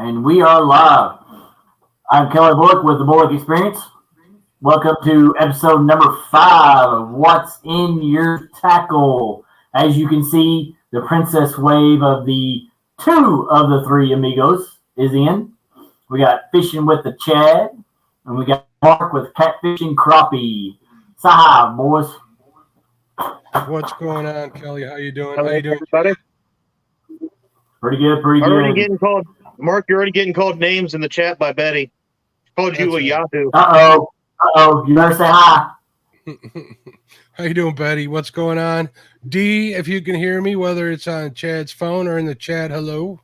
And we are live. I'm Kelly Bullock with the Bullock Experience. Welcome to episode number 5 of What's in Your Tackle. As you can see, the princess wave of the 2 of the 3 amigos is in. We got Fishing with the Chad, and we got Mark with Catfish and Crappie. Say hi, boys. What's going on, Kelly? How you doing? Hello, How you doing, everybody? Pretty good, pretty Already good. getting called, Mark. You're already getting called names in the chat by Betty. She called you a That's Yahoo. Uh-oh. You better say hi. How you doing, Betty? What's going on? D, if you can hear me, whether it's on Chad's phone or in the chat, hello.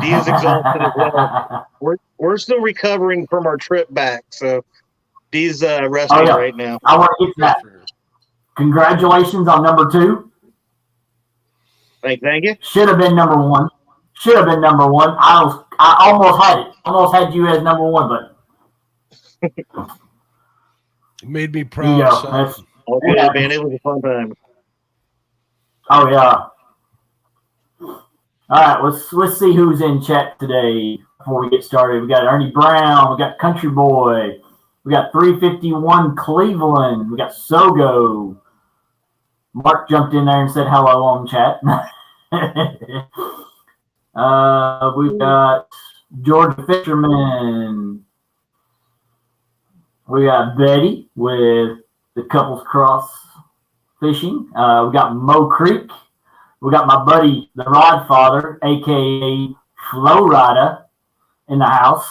D is exhausted as well. We're still recovering from our trip back, so D's resting right now. I want to get that. Congratulations on number 2. Thank you. Should have been number 1. I almost had it. Almost had you as number 1, but It made me you proud. go. Son. Oh, yeah, man, it was a fun time. Oh yeah. All right, let's see who's in chat today before we get started. We got Ernie Brown, we got Country Boy, we got 351 Cleveland, we got Sogo. Mark jumped in there and said hello on chat. We've got George Fisherman. We got Betty with the Couples Cross Fishing. We got Mo Creek. We got my buddy, the Rod Father, a.k.a. Flow Rider, in the house.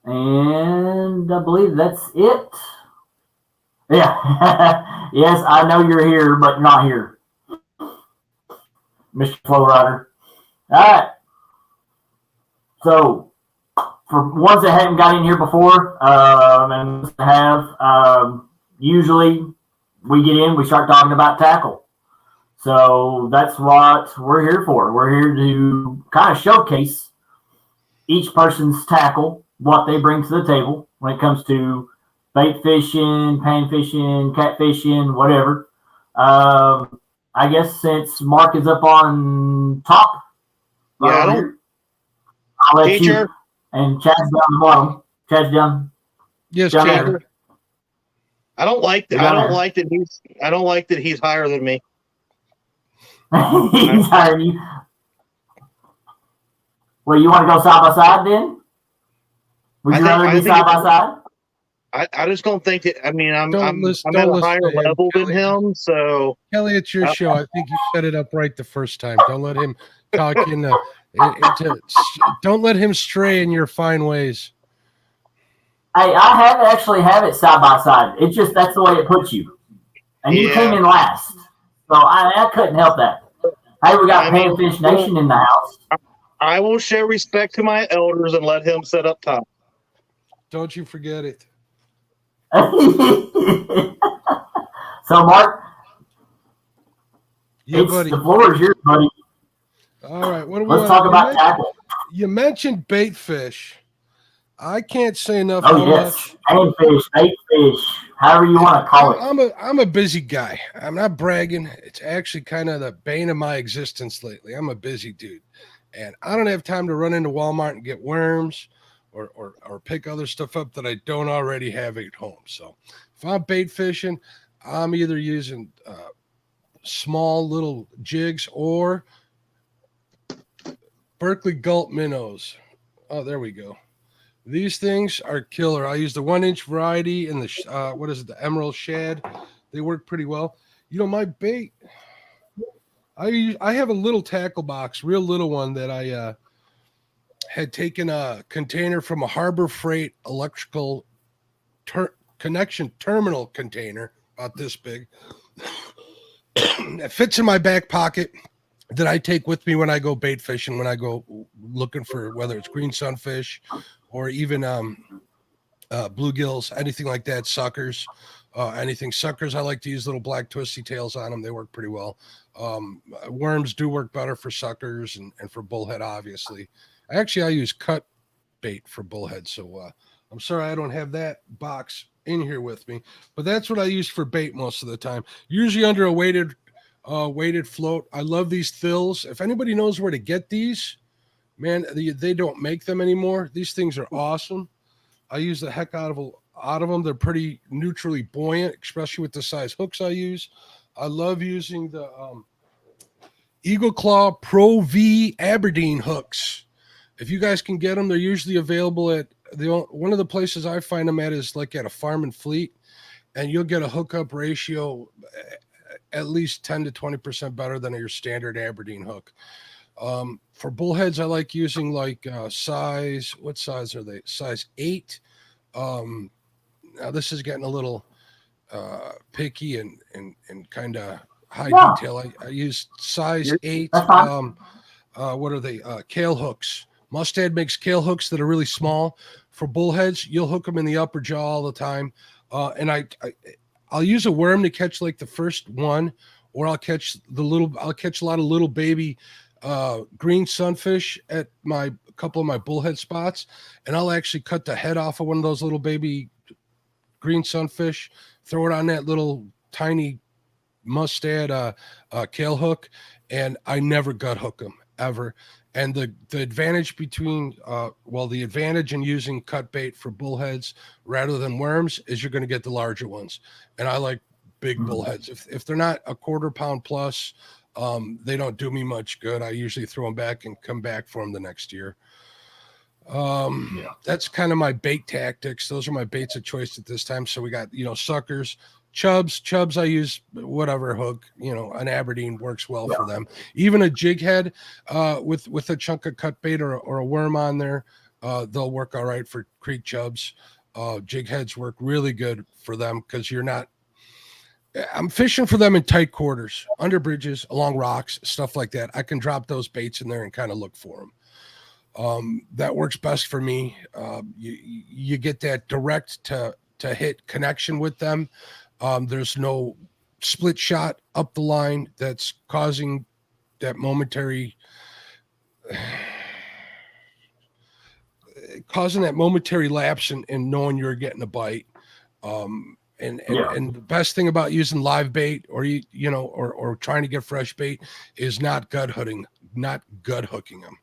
And I believe that's it. Yeah. Yes, I know you're here, but not here, Mr. Flow Rider. All right. So, for ones that hadn't got in here before, and have, usually we get in, we start talking about tackle. So that's what we're here for. We're here to kind of showcase each person's tackle, what they bring to the table when it comes to bait fishing, pan fishing, catfishing, whatever. I guess since Mark is up on top, Yeah, I'll let teacher. you. And Chad's down the bottom. Chad's down. Yes, Down Chad. there. I don't like that. You're I down don't there. like that he's. I don't like that he's higher than me. He's hiring you. Well, you want to go side by side then? Would you rather be side by side? I just don't think that. I mean, I'm at a listen higher to him, level than Kelly. him, so Kelly, it's your show. I think you set it up right the first time. Don't let him talk don't let him stray in your fine ways. Hey, I actually have it side by side. It's just that's the way it puts you. And you Yeah. came in last. So I couldn't help that. Hey, we got Panfish Nation in the house. I will show respect to my elders and let him sit up top. Don't you forget it. So, Mark, Yeah, buddy. the floor is yours, buddy. All right. What do we Let's want? talk about tackle. You mentioned bait fish. I can't say enough Oh, how yes. much. Panfish, bait fish, however you want to call it. I'm a busy guy. I'm not bragging. It's actually kind of the bane of my existence lately. I'm a busy dude, and I don't have time to run into Walmart and get worms or pick other stuff up that I don't already have at home. So if I'm bait fishing, I'm either using small little jigs or Berkeley Gulp minnows. Oh, there we go. These things are killer. I use the 1-inch variety and the Emerald Shad. They work pretty well. You know, my bait, I have a little tackle box, real little one that I had taken a container from a Harbor Freight electrical connection terminal container, about this big. It fits in my back pocket that I take with me when I go bait fishing, when I go looking for whether it's green sunfish or even bluegills, anything like that, suckers, anything suckers. I like to use little black twisty tails on them. They work pretty well. Worms do work better for suckers and for bullhead, obviously. I use cut bait for bullhead. So I'm sorry I don't have that box in here with me, but that's what I use for bait most of the time. Usually under a weighted weighted float. I love these thills. If anybody knows where to get these, man, they don't make them anymore. These things are awesome. I use the heck out of them. They're pretty neutrally buoyant, especially with the size hooks I use. I love using the Eagle Claw Pro V Aberdeen hooks. If you guys can get them, they're usually available at one of the places I find them at is like at a Farm and Fleet, and you'll get a hookup ratio at least 10 to 20% better than your standard Aberdeen hook. For bullheads, I like using like size. What size are they? Size 8. Now this is getting a little picky and kind of high detail. I use size 8. What are they? Kale hooks. Mustad makes Kale hooks that are really small. For bullheads, you'll hook them in the upper jaw all the time. And I'll use a worm to catch like the first one, or I'll catch a lot of little baby green sunfish at a couple of my bullhead spots, and I'll actually cut the head off of one of those little baby green sunfish, throw it on that little tiny Mustad Kale hook, and I never gut hook them ever. And the advantage the advantage in using cut bait for bullheads rather than worms is you're going to get the larger ones. And I like big bullheads. If they're not a quarter pound plus, they don't do me much good. I usually throw them back and come back for them the next year. That's kind of my bait tactics. Those are my baits of choice at this time. So we got, suckers, chubs. I use whatever hook, an Aberdeen works well for them. Even a jig head with a chunk of cut bait or a worm on there, they'll work all right for creek chubs. Jig heads work really good for them because I'm fishing for them in tight quarters, under bridges, along rocks, stuff like that. I can drop those baits in there and kind of look for them. That works best for me. You get that direct to hit connection with them. There's no split shot up the line that's causing that momentary lapse in knowing you're getting a bite. And the best thing about using live bait or trying to get fresh bait is not gut hooking them.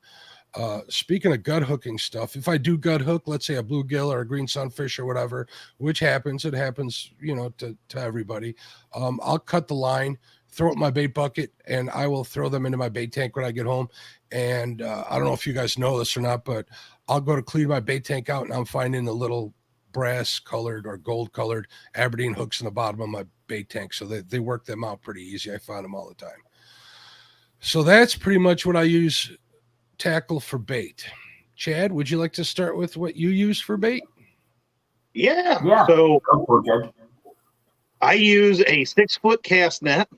Speaking of gut hooking stuff, if I do gut hook, let's say a bluegill or a green sunfish or whatever, which happens, to everybody. I'll cut the line, throw it in my bait bucket, and I will throw them into my bait tank when I get home. And I don't know if you guys know this or not, but I'll go to clean my bait tank out and I'm finding the little brass colored or gold colored Aberdeen hooks in the bottom of my bait tank. So they work them out pretty easy. I find them all the time. So that's pretty much what I use tackle for bait. Chad, would you like to start with what you use for bait? Yeah. So I use a 6-foot cast net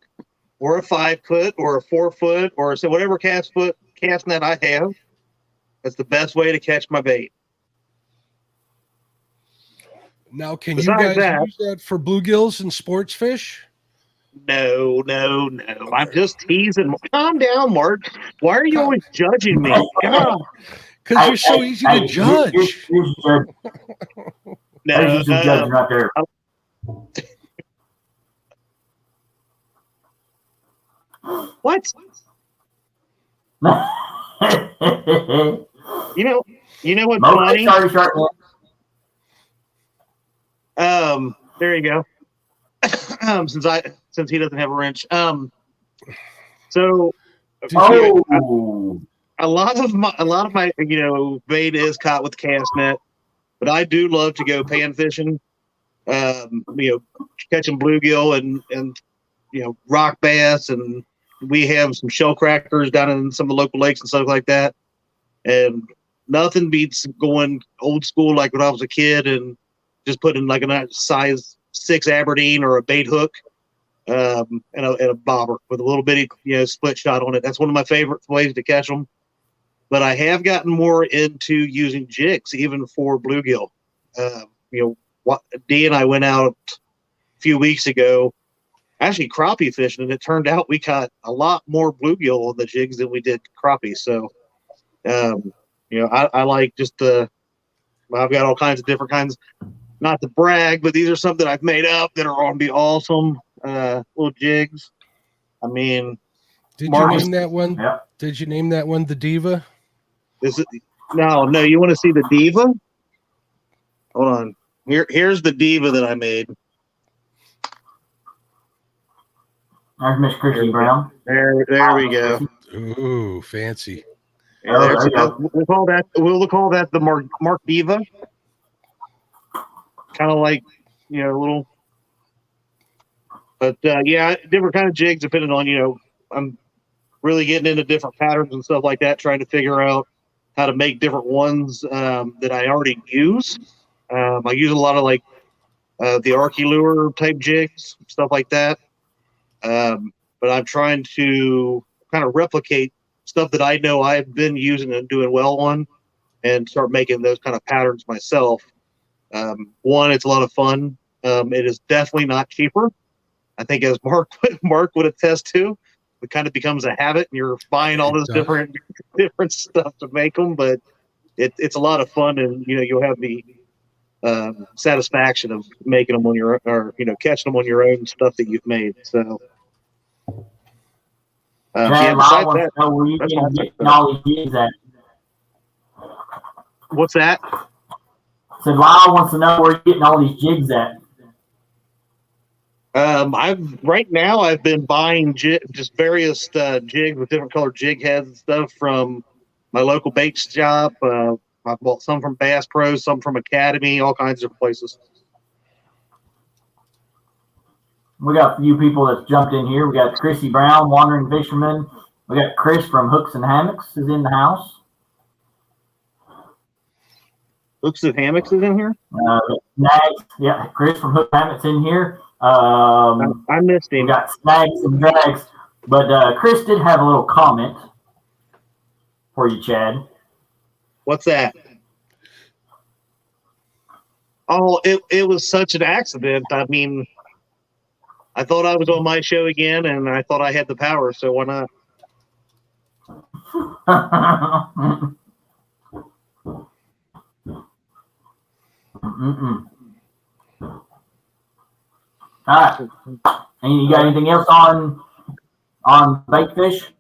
or a 5-foot or a 4-foot or so whatever cast net I have. That's the best way to catch my bait. Now, can you guys use that for bluegills and sports fish? No. I'm just teasing. Calm down, Mark. Why are you always judging me? Come on. Because you're so easy to judge. No, judging right there. What? You know what's funny? There you go. Since he doesn't have a wrench. So a lot of my bait is caught with cast net, but I do love to go pan fishing. Catching bluegill and rock bass, and we have some shell crackers down in some of the local lakes and stuff like that. And nothing beats going old school like when I was a kid and just putting like a size 6 Aberdeen or a bait hook and a bobber with a little bitty split shot on it. That's one of my favorite ways to catch them. But I have gotten more into using jigs even for bluegill. Dee and I went out a few weeks ago actually crappie fishing, and it turned out we caught a lot more bluegill on the jigs than we did crappie. So I like I've got all kinds of different kinds, not to brag, but these are some that I've made up that are going to be awesome little jigs. I mean, Did Mark you is- name that one? Yeah. Did you name that one the Diva? is it? No. You want to see the Diva? Hold on. Here's the Diva that I made. There's Miss Chrissy Brown. There we go. Ooh, fancy. Yeah, Oh, there's, there you go. we'll call that the Mark Diva. Kind of like, a little. But yeah, different kind of jigs depending on, I'm really getting into different patterns and stuff like that, trying to figure out how to make different ones that I already use. I use a lot of like the Archie lure type jigs, stuff like that. But I'm trying to kind of replicate stuff that I know I've been using and doing well on, and start making those kind of patterns myself. One, it's a lot of fun. It is definitely not cheaper. I think, as Mark would attest to, it kind of becomes a habit, and you're buying all this different stuff to make them. But it's a lot of fun, and you'll have the satisfaction of making them on your, or catching them on your own stuff that you've made. So. Chad Lyle wants to know where you that's can get all these jigs at. What's that? So Lyle wants to know where you're getting all these jigs at. I've been buying just various jigs with different colored jig heads and stuff from my local bait shop. I bought some from Bass Pro, some from Academy, all kinds of places. We got a few people that jumped in here. We got Chrissy Brown, Wandering Fisherman. We got Chris from Hooks and Hammocks is in the house. Hooks and Hammocks is in here? Snags, yeah, Chris from Hook and Hammocks in here. I missed him. We got Snags and Drags. But Chris did have a little comment for you, Chad. What's that? Oh, it was such an accident. I mean, I thought I was on my show again, and I thought I had the power, so why not? All right. And you got anything else on bait fish?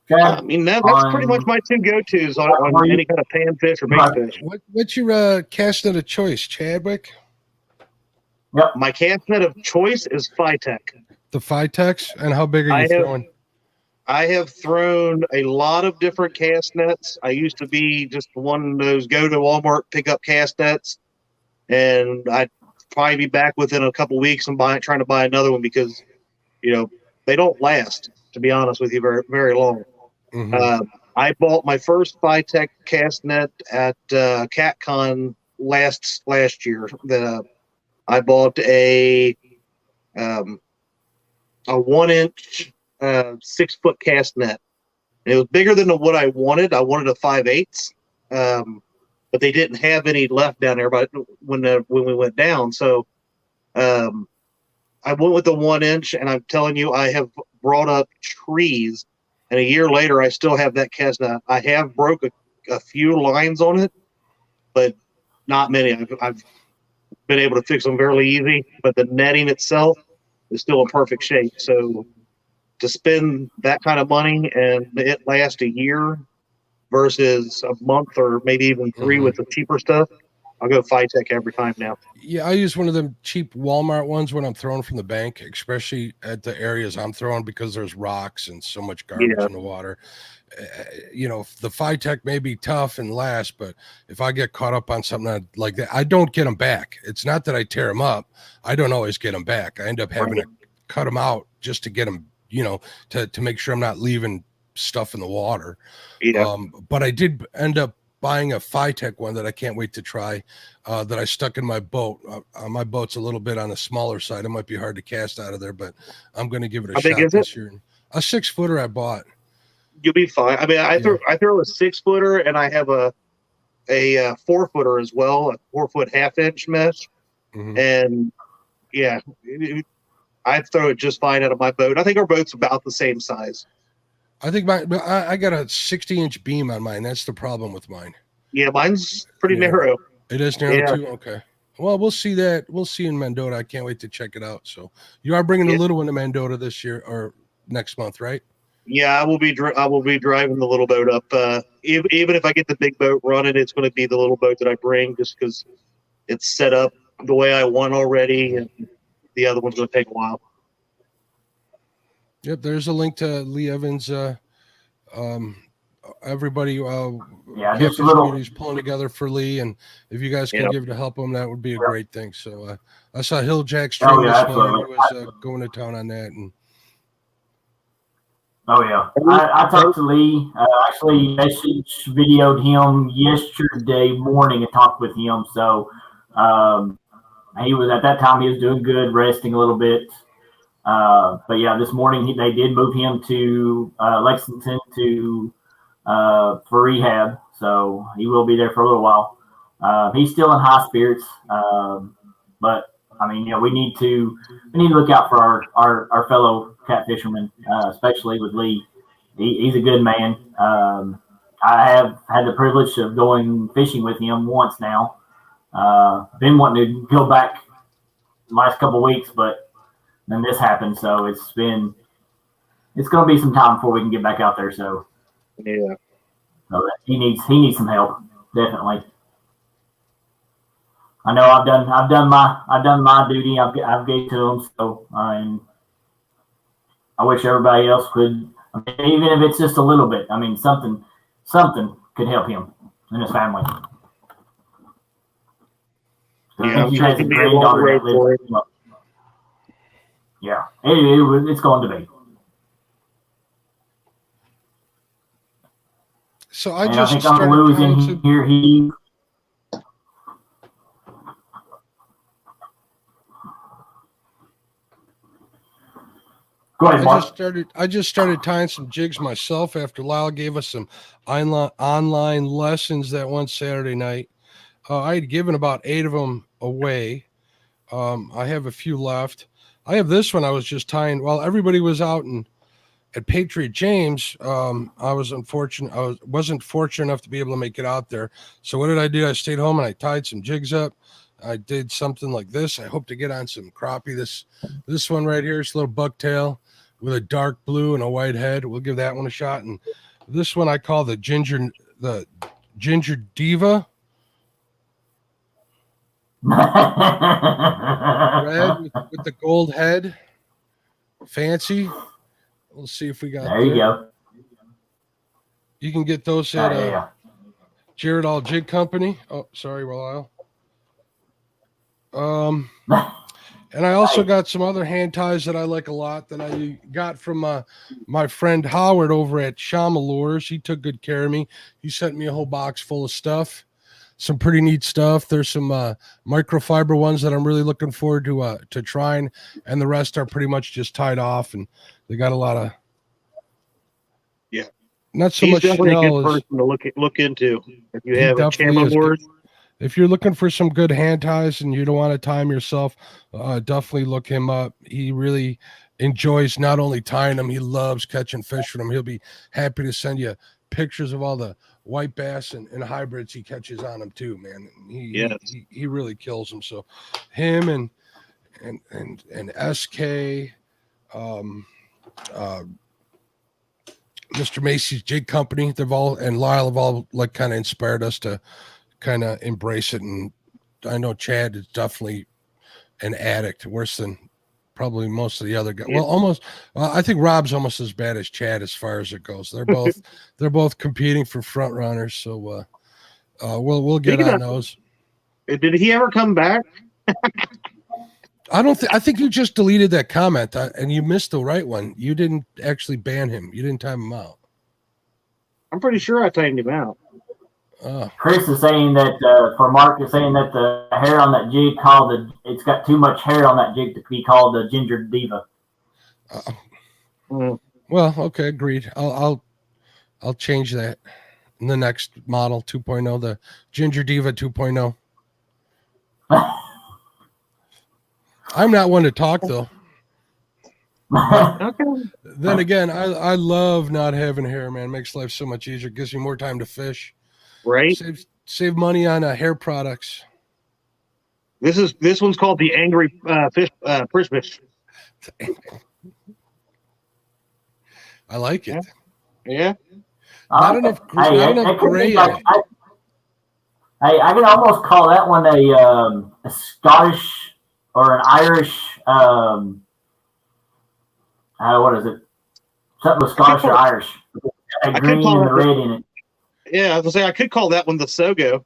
Chad? I mean, that's pretty much my two go-tos on any kind of panfish or bait fish. What's your cast net of choice, Chadwick? Yep. My cast net of choice is Phytech. The Phytex? And how big are you throwing? I have thrown a lot of different cast nets. I used to be just one of those go to Walmart, pick up cast nets, and I'd probably be back within a couple weeks and trying to buy another one because, they don't last, to be honest with you, very, very long. Mm-hmm. I bought my first Phytech cast net at CatCon last year. I bought a 1-inch 6-foot cast net. And it was bigger than what I wanted. I wanted a 5/8, but they didn't have any left down there. But when we went down, so I went with the 1-inch, and I'm telling you, I have brought up trees. And a year later, I still have that cast net. I have broke a few lines on it, but not many. I've been able to fix them fairly easy, but the netting itself is still in perfect shape. So to spend that kind of money and it last a year versus a month or maybe even 3 with the cheaper stuff, I'll go Phytech every time now. Yeah, I use one of them cheap Walmart ones when I'm throwing from the bank, especially at the areas I'm throwing because there's rocks and so much garbage in the water. The Phytech may be tough and last, but if I get caught up on something like that, I don't get them back. It's not that I tear them up. I don't always get them back. I end up having to cut them out just to get them, to make sure I'm not leaving stuff in the water. Yeah. But I did end up buying a Phytech one that I can't wait to try, that I stuck in my boat. My boat's a little bit on the smaller side. It might be hard to cast out of there, but I'm going to give it a shot this year. A 6-footer I bought. You'll be fine. I mean, I throw a 6-footer, and I have a 4-footer as well, a 4-foot 1/2-inch mesh. Mm-hmm. And yeah, I throw it just fine out of my boat. I think our boat's about the same size. I think I got a 60-inch beam on mine. That's the problem with mine. Yeah, mine's pretty narrow. It is narrow too? Okay. Well, we'll see that. We'll see in Mendota. I can't wait to check it out. So you are bringing the little one to Mendota this year or next month, right? Yeah, I will be driving the little boat up. Even if I get the big boat running, it's going to be the little boat that I bring, just because it's set up the way I want already, and the other one's going to take a while. Yep, there's a link to Lee Evans. Everybody, just a little. He's pulling together for Lee, and if you guys can give to help him, that would be a great thing. So I saw Hill Jack stream this morning. He was going to town on that, and I talked to Lee. Actually, message videoed him yesterday morning and talked with him. So he was at that time. He was doing good, resting a little bit. But yeah, this morning they did move him to Lexington for rehab, so he will be there for a little while. He's still in high spirits, but I mean, we need to look out for our fellow cat fishermen, especially with Lee. He's a good man. I have had the privilege of going fishing with him once now. Been wanting to go back the last couple of weeks, but then this happened, so it's going to be some time before we can get back out there. So yeah, so he needs some help, definitely. I know I've done my duty. I've gave to him. So and I wish everybody else could, even if it's just a little bit. I mean, something could help him and his family. Yeah, he has a granddaughter that lives. Yeah, it's going to be. So I just started losing here. Go ahead, Mark. I just started tying some jigs myself after Lyle gave us some online lessons that one Saturday night. I had given about 8 of them away. I have a few left. I have this one I was just tying while everybody was out at Patriot James. I wasn't fortunate enough to be able to make it out there. So what did I do? I stayed home and I tied some jigs up. I did something like this. I hope to get on some crappie. This one right here is a little bucktail with a dark blue and a white head. We'll give that one a shot. And this one I call the Ginger Diva. Red with the gold head. Fancy. We'll see if we got there. You go. You can get those at Jared All Jig Company. Oh, sorry, Lyle. And I also got some other hand ties that I like a lot that I got from my friend Howard over at Shama Lures. He took good care of me. He sent me a whole box full of stuff. Some pretty neat stuff. There's some microfiber ones that I'm really looking forward to trying, and the rest are pretty much just tied off, and they got a lot of not so He's much. Definitely a good person to look into if you have a Shama Lures. If you're looking for some good hand ties and you don't want to tie them yourself, definitely look him up. He really enjoys not only tying them, he loves catching fish with them. He'll be happy to send you pictures of all the white bass and hybrids he catches on them too, man. He really kills them. So him and SK, Mr. Macy's Jig Company, and Lyle have all like kind of inspired us to kind of embrace it. And I know Chad is definitely an addict, worse than probably most of the other guys. Well, I think Rob's almost as bad as Chad as far as it goes. They're both competing for front runners. So we'll get on those. Did he ever come back? I think you just deleted that comment and you missed the right one. You didn't actually ban him. You didn't time him out. I'm pretty sure I timed him out. Chris is saying that for Mark is saying that the hair on that jig it's got too much hair on that jig to be called the Ginger Diva. Well, okay, agreed. I'll change that in the next model 2.0, the Ginger Diva 2.0. I'm not one to talk though. Okay. Then again, I love not having hair, man. It makes life so much easier. It gives me more time to fish. Right. Save money on hair products. This one's called the Angry Fish Fish. I like it. Yeah. Not enough gray on it. I can almost call that one a Scottish or an Irish. What is it? Something with Scottish or Irish. A green and the red in it. Yeah, I was gonna say I could call that one the Sogo.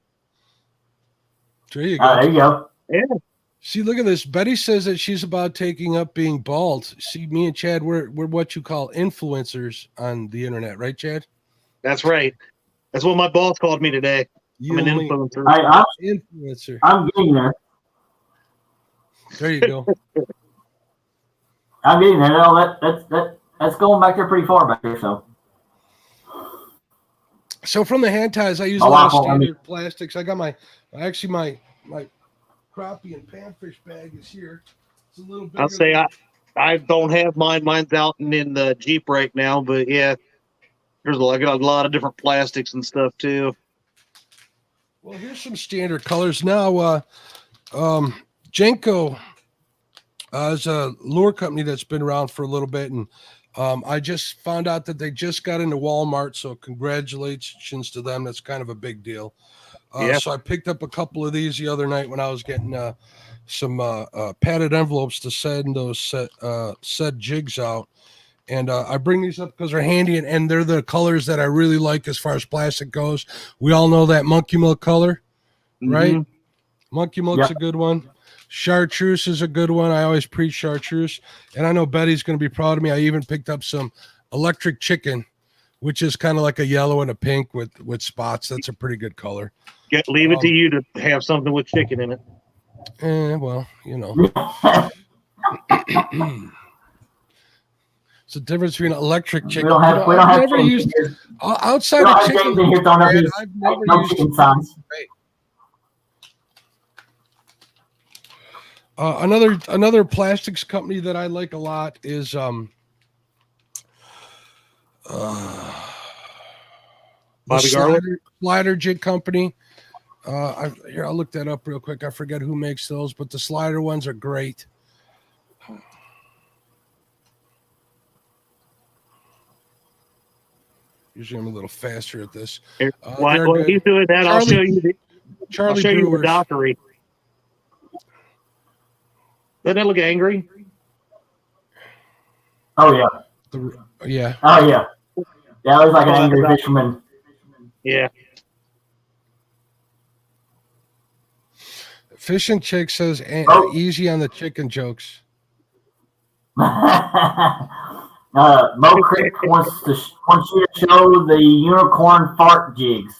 There you go. There you go. Yeah. See, look at this. Betty says that she's about taking up being bald. See, me and Chad, we're what you call influencers on the internet, right, Chad? That's right. That's what my boss called me today. I'm an influencer. Influencer. I'm getting there. There you go. I'm getting there. No, that's going back there pretty far back there. So from the hand ties, I use a lot of standard plastics. I got my crappie and panfish bag is here. It's a little bigger. I'll say I don't have mine. Mine's out in the Jeep right now, but yeah, there's a lot of different plastics and stuff too. Well, here's some standard colors now. Jenko is a lure company that's been around for a little bit, and I just found out that they just got into Walmart, so congratulations to them. That's kind of a big deal. So I picked up a couple of these the other night when I was getting some padded envelopes to send those said jigs out. And I bring these up because they're handy, and they're the colors that I really like as far as plastic goes. We all know that monkey milk color, right? Monkey milk's a good one. Chartreuse is a good one. I always preach chartreuse. And I know Betty's going to be proud of me. I even picked up some electric chicken, which is kind of like a yellow and a pink with spots. That's a pretty good color. Leave it to you to have something with chicken in it. Well, you know. It's the difference between electric chicken. We don't have never used outside of chicken. I've never used chicken signs. Another plastics company that I like a lot is Bobby Slider Jig Company. I'll look that up real quick. I forget who makes those, but the slider ones are great. Usually I'm a little faster at this. While he's doing that, I'll show you the Dockery. Doesn't that look angry? Oh, yeah. Yeah. Oh, yeah. Yeah, it looks like an angry fisherman. Yeah. Fishing Chick says easy on the chicken jokes. Mo Crick wants you to show the unicorn fart jigs.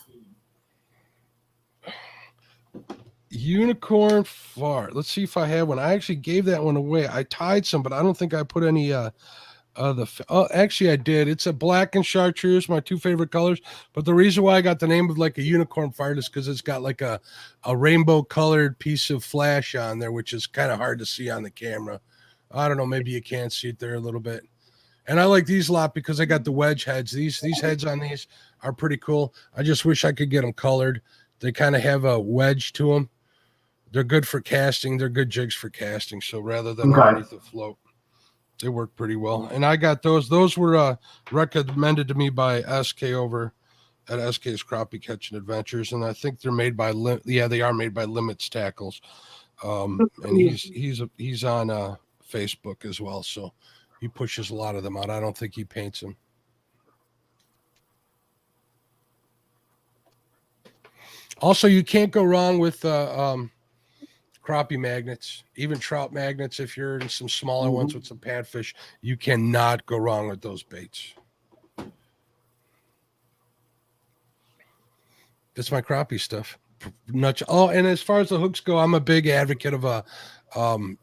Unicorn fart. Let's see if I have one. I actually gave that one away. I tied some, but I don't think I put any actually I did. It's a black and chartreuse, my two favorite colors. But the reason why I got the name of like a unicorn fart is because it's got like a rainbow colored piece of flash on there, which is kind of hard to see on the camera. I don't know, maybe you can't see it there a little bit. And I like these a lot because I got the wedge heads. These heads on these are pretty cool. I just wish I could get them colored. They kind of have a wedge to them. They're good for casting. They're good jigs for casting. So rather than underneath the float, they work pretty well. And I got those. Those were recommended to me by SK over at SK's Crappie Catching Adventures. And I think they're made by they are made by Limits Tackles. And he's on Facebook as well. So he pushes a lot of them out. I don't think he paints them. Also, you can't go wrong with crappie magnets, even trout magnets. If you're in some smaller ones with some padfish, you cannot go wrong with those baits. That's my crappie stuff. Oh, and as far as the hooks go, I'm a big advocate of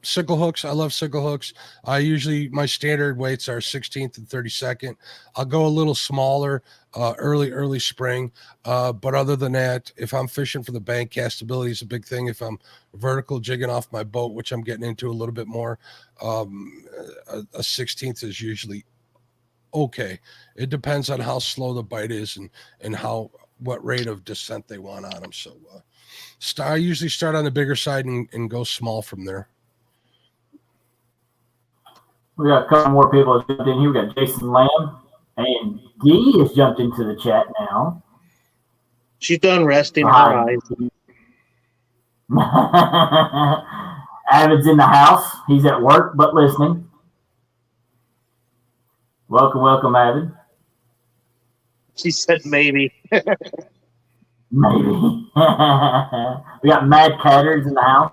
Sickle Hooks. I love Sickle Hooks. My standard weights are 16th and 32nd. I'll go a little smaller early spring. But other than that, if I'm fishing for the bank, castability is a big thing. If I'm vertical jigging off my boat, which I'm getting into a little bit more, a 16th is usually okay. It depends on how slow the bite is and how what rate of descent they want on them. So I usually start on the bigger side and go small from there. We got a couple more people that jumped in here. We got Jason Lamb, and Dee has jumped into the chat now. She's done resting her eyes. Avid's in the house. He's at work but listening. Welcome, Avid. She said maybe. Maybe. We got Mad Catters in the house.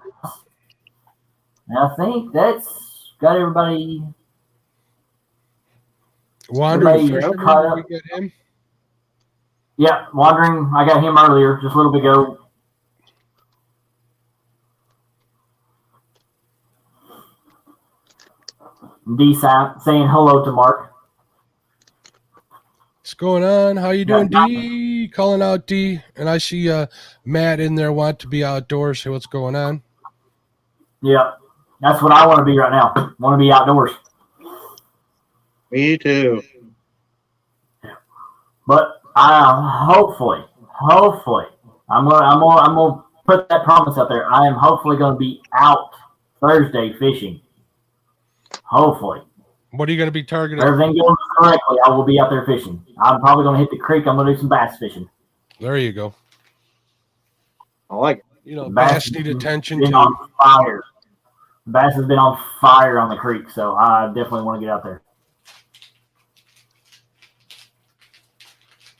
And I think that's got everybody. Wandering Fisherman, caught up. We get him. Yeah, Wandering. I got him earlier, just a little bit ago. D saying hello to Mark. What's going on? How you doing, D? Calling out D. And I see Matt in there want to be outdoors. Hey, what's going on? Yeah, that's what I want to be right now. Want to be outdoors. Me too. But hopefully, I'm gonna put that promise out there. I am hopefully going to be out Thursday fishing. Hopefully. What are you going to be targeting? Everything goes correctly, I will be out there fishing. I'm probably going to hit the creek. I'm going to do some bass fishing. There you go. I like it. You know, bass need attention been too. On fire. Bass has been on fire on the creek, so I definitely want to get out there.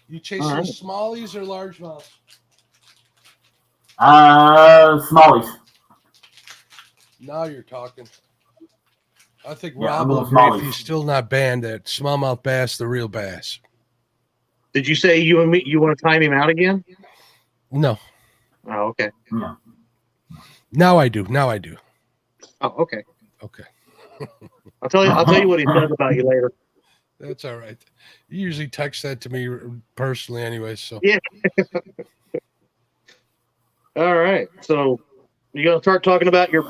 You chasing smallies or largemouths? Smallies. Now you're talking. I think Yeah, Rob will agree if he's still not banned that smallmouth bass, the real bass. Did you say you want to time him out again? No. Oh, okay. Yeah. Now I do. Oh, okay. Okay. I'll tell you what he says about you later. That's all right. You usually text that to me personally anyway, so. Yeah. All right. So you gonna start talking about your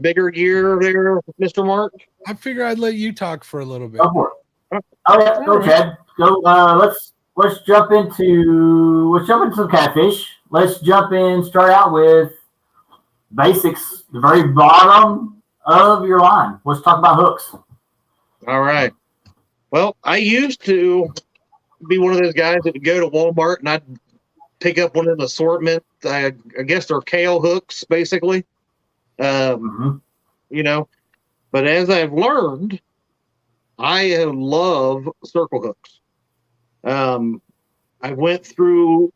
bigger gear there, Mr. Mark? I figure I'd let you talk for a little bit. Go for it. Oh yeah, go Chad. Go. Let's jump into some catfish. Let's jump in. Start out with basics. The very bottom of your line. Let's talk about hooks. All right. Well, I used to be one of those guys that would go to Walmart and I'd pick up one of the assortment. I guess they're Kale Hooks, basically. You know, but as I've learned, I love Circle Hooks. I went through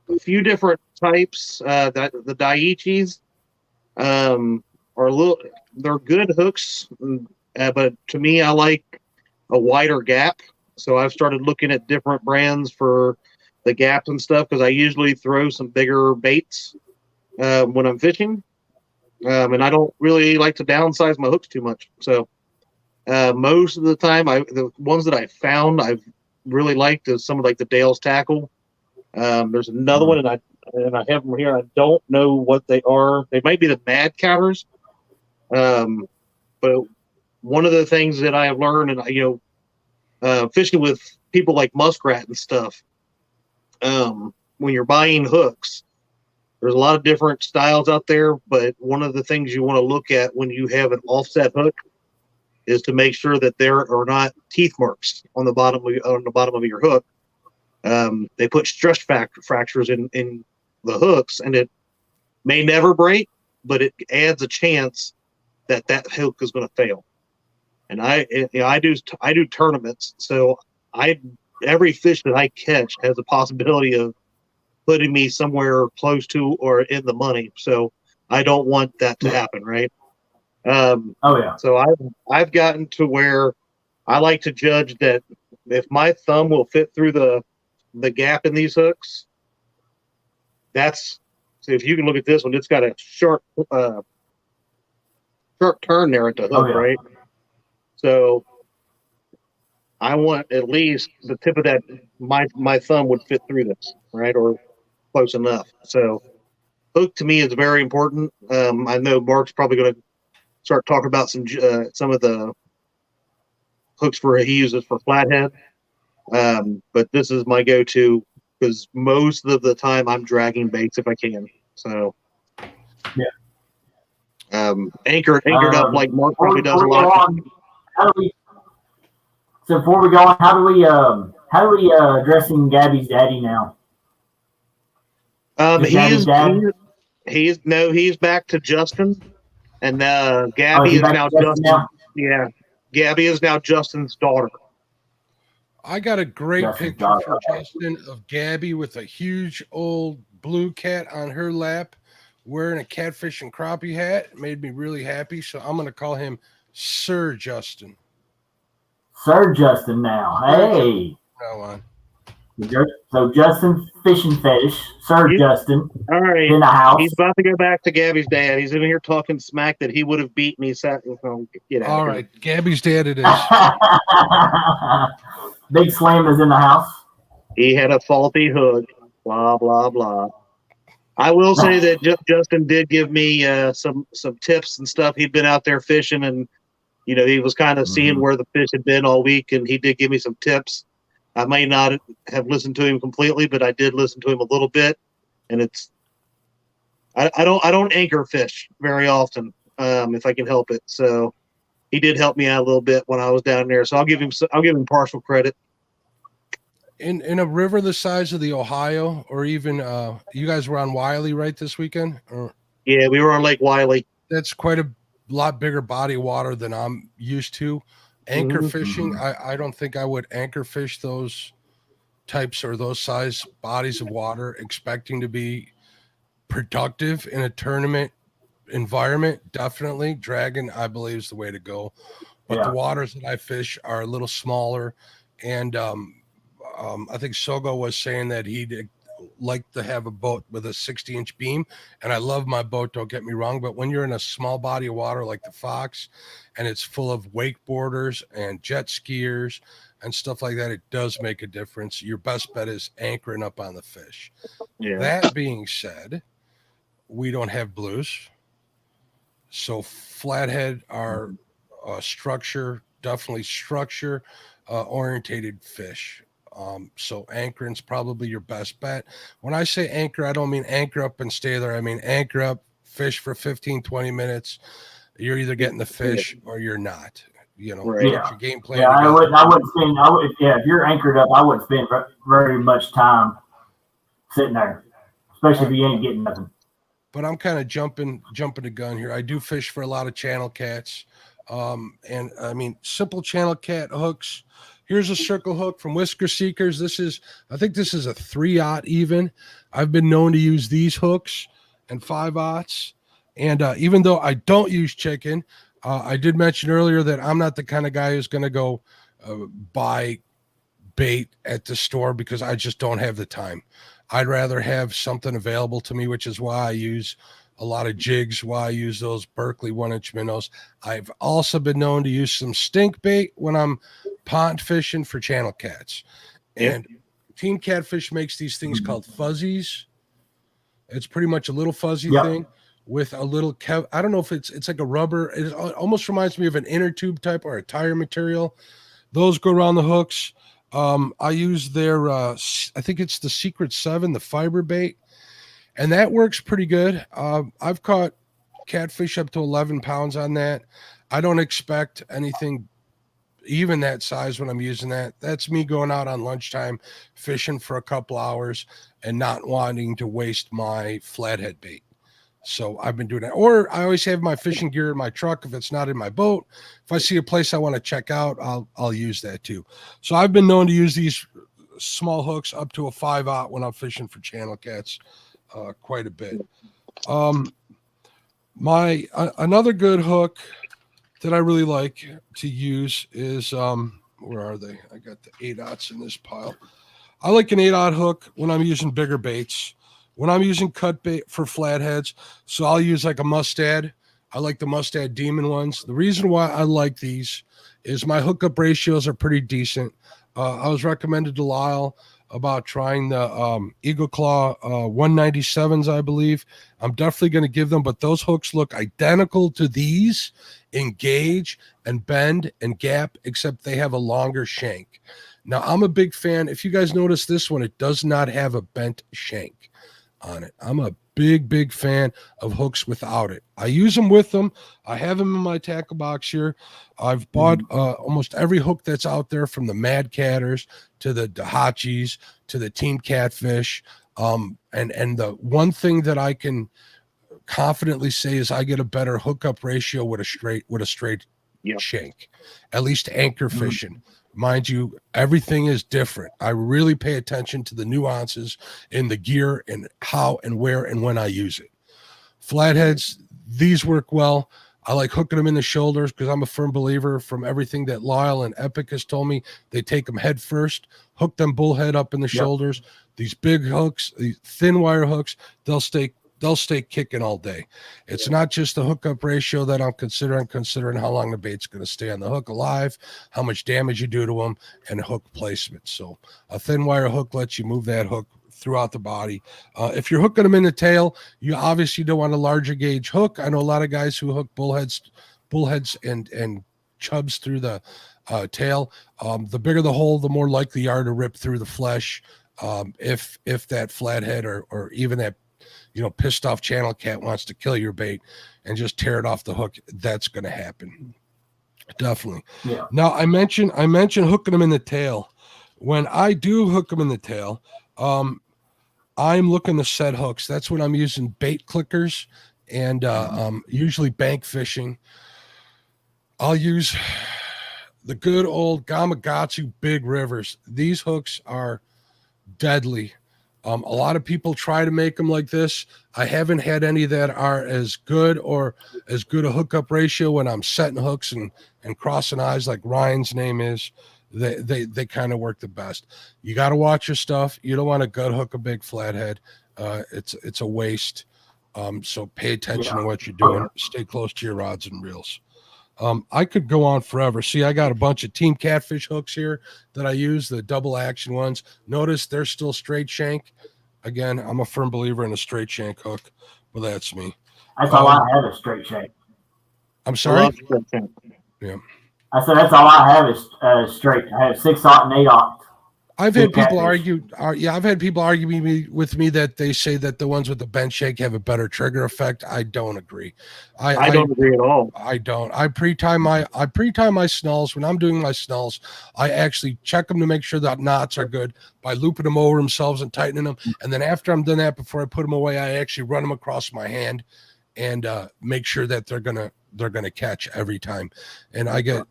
a few different types. That the Daiichis they're good hooks, but to me, I like a wider gap. So I've started looking at different brands for the gaps and stuff because I usually throw some bigger baits when I'm fishing, and I don't really like to downsize my hooks too much. So most of the time, the ones that I found I've really liked is some of like the Dale's tackle. There's another one, and I have them here. I don't know what they are. They might be the Mad Counters, but one of the things that I have learned, and fishing with people like Muskrat and stuff, when you're buying hooks, there's a lot of different styles out there, but one of the things you want to look at when you have an offset hook is to make sure that there are not teeth marks on the bottom of your hook. They put stress fractures in the hooks, and it may never break, but it adds a chance that hook is going to fail. And I do tournaments, so every fish that I catch has a possibility of putting me somewhere close to or in the money. So I don't want that to happen, right? So I've gotten to where I like to judge that if my thumb will fit through the gap in these hooks, so if you can look at this one, it's got a sharp turn there at the hook, right? So I want at least the tip of that, my thumb would fit through this, right? Or close enough. So hook to me is very important. I know Mark's probably going to start talking about some of the hooks he uses for Flathead. But this is my go-to because most of the time I'm dragging baits if I can. So anchored up like Mark probably does a lot. So before we go on, how do we addressing Gabby's daddy now? He's back to Justin, and Gabby is now Justin. Yeah, Gabby is now Justin's daughter. I got a great picture from Justin of Gabby with a huge old blue cat on her lap wearing a Catfish and Crappie hat. It made me really happy, so I'm going to call him Sir Justin. Sir Justin now. Hey. Go on. So Justin fishing fetish, Sir Justin. All right. In the house. He's about to go back to Gabby's dad. He's in here talking smack that he would have beat me. Get out. All right, Gabby's dad it is. Big Slam is in the house. He had a faulty hook. Blah blah blah. I will say that Justin did give me some tips and stuff. He'd been out there fishing, and he was kind of seeing where the fish had been all week, and he did give me some tips. I may not have listened to him completely, but I did listen to him a little bit. And I don't anchor fish very often if I can help it. So he did help me out a little bit when I was down there. So I'll give him partial credit. In a river the size of the Ohio, or even you guys were on Wiley right this weekend? Yeah, we were on Lake Wiley. That's quite a lot bigger body of water than I'm used to. Anchor fishing, I don't think I would anchor fish those types or those size bodies of water expecting to be productive in a tournament environment. Definitely dragging, I believe, is the way to go. But the waters that I fish are a little smaller, and I think Sogo was saying that he'd like to have a boat with a 60-inch beam, and I love my boat, don't get me wrong, but when you're in a small body of water like the Fox and it's full of wakeboarders and jet skiers and stuff like that, it does make a difference. Your best bet is anchoring up on the fish. That being said, we don't have blues, so Flathead are definitely structure orientated fish. So anchoring's probably your best bet. When I say anchor, I don't mean anchor up and stay there. I mean anchor up, fish for 15, 20 minutes. You're either getting the fish or you're not. Get your game plan. Yeah, I wouldn't spend. If you're anchored up, I wouldn't spend very much time sitting there, especially if you ain't getting nothing. But I'm kind of jumping the gun here. I do fish for a lot of channel cats, and I mean simple channel cat hooks. Here's a Sickle Hook from Whisker Seekers. I think this is a 3/0 even. I've been known to use these hooks and 5/0s. And even though I don't use chicken, I did mention earlier that I'm not the kind of guy who's going to go buy bait at the store because I just don't have the time. I'd rather have something available to me, which is why I use a lot of jigs, why I use those Berkeley 1-inch minnows. I've also been known to use some stink bait when I'm pond fishing for channel cats. And Team Catfish makes these things called fuzzies. It's pretty much a little fuzzy thing with a little I don't know if it's like a rubber. It almost reminds me of an inner tube type or a tire material. Those go around the hooks. I use their I think it's the Secret 7, the fiber bait, and that works pretty good. I've caught catfish up to 11 pounds on that. I don't expect anything even that size when I'm using that. That's me going out on lunchtime fishing for a couple hours and not wanting to waste my flathead bait. So I've been doing that. Or I always have my fishing gear in my truck if it's not in my boat. If I see a place I want to check out, I'll use that too. So I've been known to use these small hooks up to a 5/0 when I'm fishing for channel cats quite a bit. Another good hook that I really like to use is where are they? I got the 8/0s in this pile. I like an 8/0 hook when I'm using bigger baits. When I'm using cut bait for flatheads, so I'll use like a mustad. I like the mustad demon ones. The reason why I like these is my hookup ratios are pretty decent. I was recommended to Lyle about trying the Eagle Claw 197s, I believe. I'm definitely going to give them, but those hooks look identical to these, engage and bend and gap, except they have a longer shank. Now, I'm a big fan. If you guys notice this one, it does not have a bent shank on it. I'm a big fan of hooks without it. I use them with them. I have them in my tackle box here. I've bought almost every hook that's out there, from the Mad Catters to the Dahachis to the Team Catfish. And the one thing that I can confidently say is I get a better hookup ratio with a straight shank, at least anchor fishing. Mind you, everything is different. I really pay attention to the nuances in the gear and how and where and when I use it. Flatheads, these work well. I like hooking them in the shoulders because I'm a firm believer, from everything that Lyle and Epic has told me, they take them head first, hook them bullhead up in the shoulders. These big hooks, these thin wire hooks, they'll stay kicking all day. It's not just the hookup ratio that I'm considering how long the bait's going to stay on the hook alive, how much damage you do to them, and hook placement. So a thin wire hook lets you move that hook throughout the body. If you're hooking them in the tail, you obviously don't want a larger gauge hook. I know a lot of guys who hook bullheads and chubs through the tail. The bigger the hole, the more likely you are to rip through the flesh. If that flathead or even that pissed off channel cat wants to kill your bait and just tear it off the hook, that's going to happen. Definitely. Yeah. Now I mentioned hooking them in the tail. When I do hook them in the tail, I'm looking to set hooks. That's when I'm using bait clickers and usually bank fishing. I'll use the good old Gamakatsu Big Rivers. These hooks are deadly. A lot of people try to make them like this. I haven't had any that are as good a hookup ratio when I'm setting hooks and crossing eyes, like Ryan's name is. They kind of work the best. You got to watch your stuff. You don't want to gut hook a big flathead. It's a waste. So pay attention to what you're doing. Stay close to your rods and reels. I could go on forever. See, I got a bunch of Team Catfish hooks here that I use, the double action ones. Notice they're still straight shank. Again, I'm a firm believer in a straight shank hook, but that's me. That's all I have is straight shank. I'm sorry? Yeah. I said that's all I have is straight. I have 6/0 and 8/0. I've had people argue with me that they say that the ones with the bent shank have a better trigger effect. I don't agree. I don't agree at all. I don't. I pre-time my snulls. When I'm doing my snulls, I actually check them to make sure that knots are good by looping them over themselves and tightening them. And then after I'm done that, before I put them away, I actually run them across my hand and make sure that they're gonna catch every time. And I get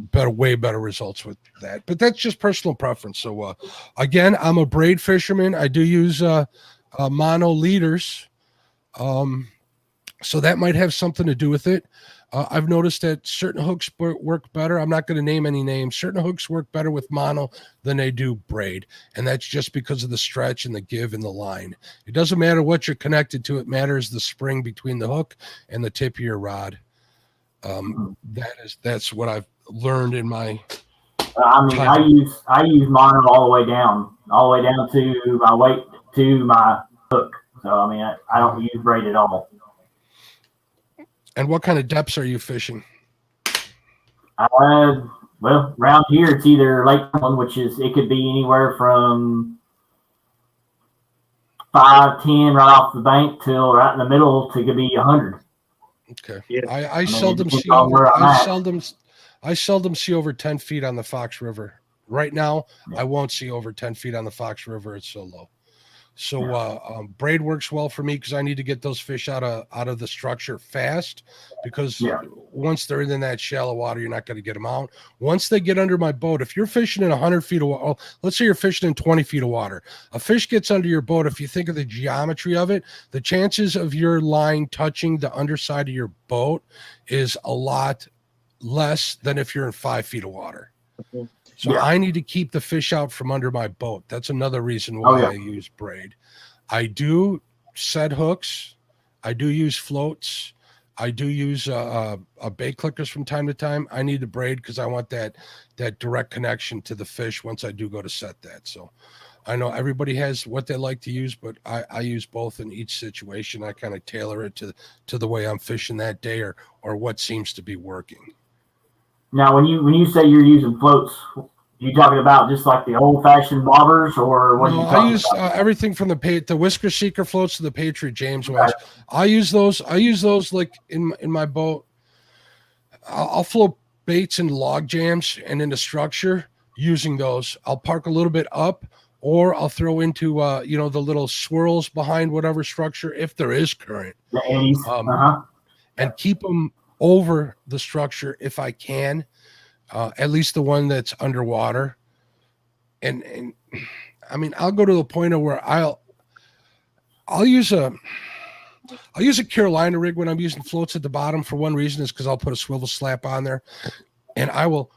way better results with that, but that's just personal preference. So again, I'm a braid fisherman. I do use mono leaders, so that might have something to do with it. I've noticed that certain hooks work better. I'm not going to name any names. Certain hooks work better with mono than they do braid, and that's just because of the stretch and the give in the line. It doesn't matter what you're connected to. It matters the spring between the hook and the tip of your rod. That's what I've learned in my I use mono all the way down to my weight to my hook. So I don't use braid at all. And what kind of depths are you fishing? Well, around here it's either Lake one, which it could be anywhere from 5-10 right off the bank till right in the middle to could be 100. Okay. Yeah. I seldom see over. I seldom see over 10 feet on the Fox River. Right now, I won't see over 10 feet on the Fox River. It's so low. So braid works well for me because I need to get those fish out of the structure fast, because once they're in that shallow water, you're not going to get them out. Once they get under my boat, if you're fishing in 100 feet of water, let's say you're fishing in 20 feet of water, a fish gets under your boat. If you think of the geometry of it, the chances of your line touching the underside of your boat is a lot less than if you're in 5 feet of water. So I need to keep the fish out from under my boat. That's another reason why I use braid. I do set hooks. I do use floats. I do use bait clickers from time to time. I need the braid because I want that direct connection to the fish once I do go to set that. So I know everybody has what they like to use, but I use both in each situation. I kind of tailor it to the way I'm fishing that day or what seems to be working. Now, when you say you're using floats, you talking about just like the old fashioned bobbers, or what? No, Are you I talking use about? everything from the Whisker Seeker floats to the Patriot James ones. I use those like in my boat. I'll float baits and log jams and into structure using those. I'll park a little bit up, or I'll throw into the little swirls behind whatever structure if there is current. The 80s. And keep them over the structure if I can, at least the one that's underwater. And I mean, I'll go to the point of where I'll use a Carolina rig when I'm using floats at the bottom. For one reason is because I'll put a swivel slap on there, and I will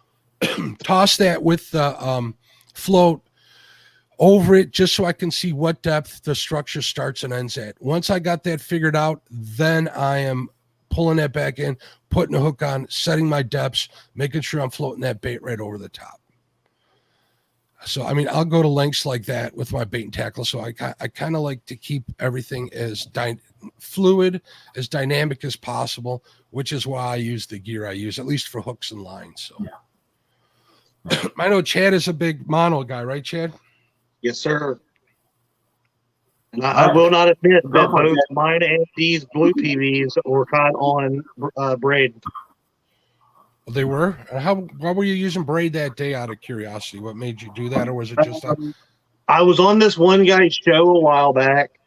toss that with the float over it just so I can see what depth the structure starts and ends at. Once I got that figured out, then I am pulling that back in, putting a hook on, setting my depths, making sure I'm floating that bait right over the top. So, I mean, I'll go to lengths like that with my bait and tackle. So I kind of like to keep everything as fluid, as dynamic as possible, which is why I use the gear I use, at least for hooks and lines. So yeah. I know Chad is a big mono guy, right, Chad? Yes, sir. And I will not admit that both mine and these blue PVs were caught on braid. They were. Why were you using braid that day? Out of curiosity, what made you do that, or was it just? I was on this one guy's show a while back,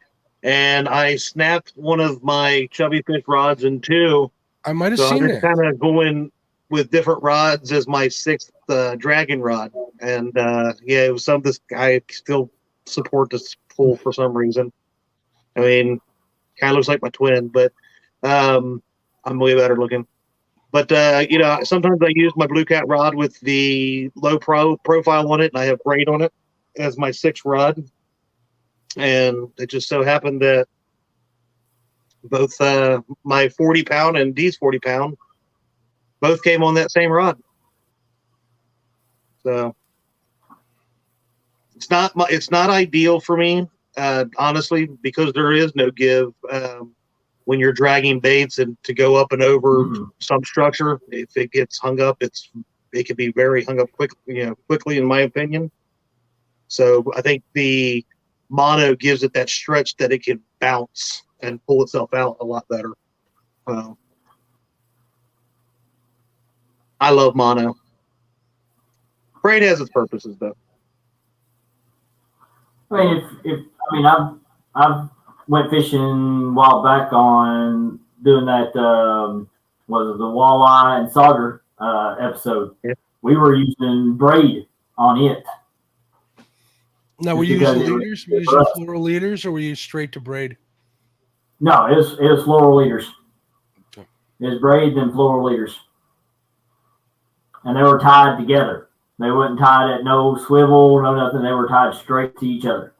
and I snapped one of my chubby fish rods in two. I might have seen that. Kind of going with different rods as my sixth dragon rod, and it was some of this guy still support this pull for some reason. I mean, kind of looks like my twin, but I'm way better looking. But, sometimes I use my Blue Cat rod with the low profile on it, and I have braid on it as my sixth rod. And it just so happened that both my 40-pound and D's 40-pound both came on that same rod. So it's not ideal for me, honestly, because there is no give. When you're dragging baits and to go up and over some structure, if it gets hung up, it can be very hung up quickly, in my opinion. So I think the mono gives it that stretch that it can bounce and pull itself out a lot better. I love mono. Braid has its purposes, though. I mean, I've went fishing a while back on doing that, was it the walleye and sauger episode? Yeah. We were using braid on it. Now, were you using leaders? Were you using floral leaders, or were you straight to braid? No, it was floral leaders. Okay. It was braid and floral leaders. And they were tied together. They weren't tied at no swivel, no nothing. They were tied straight to each other.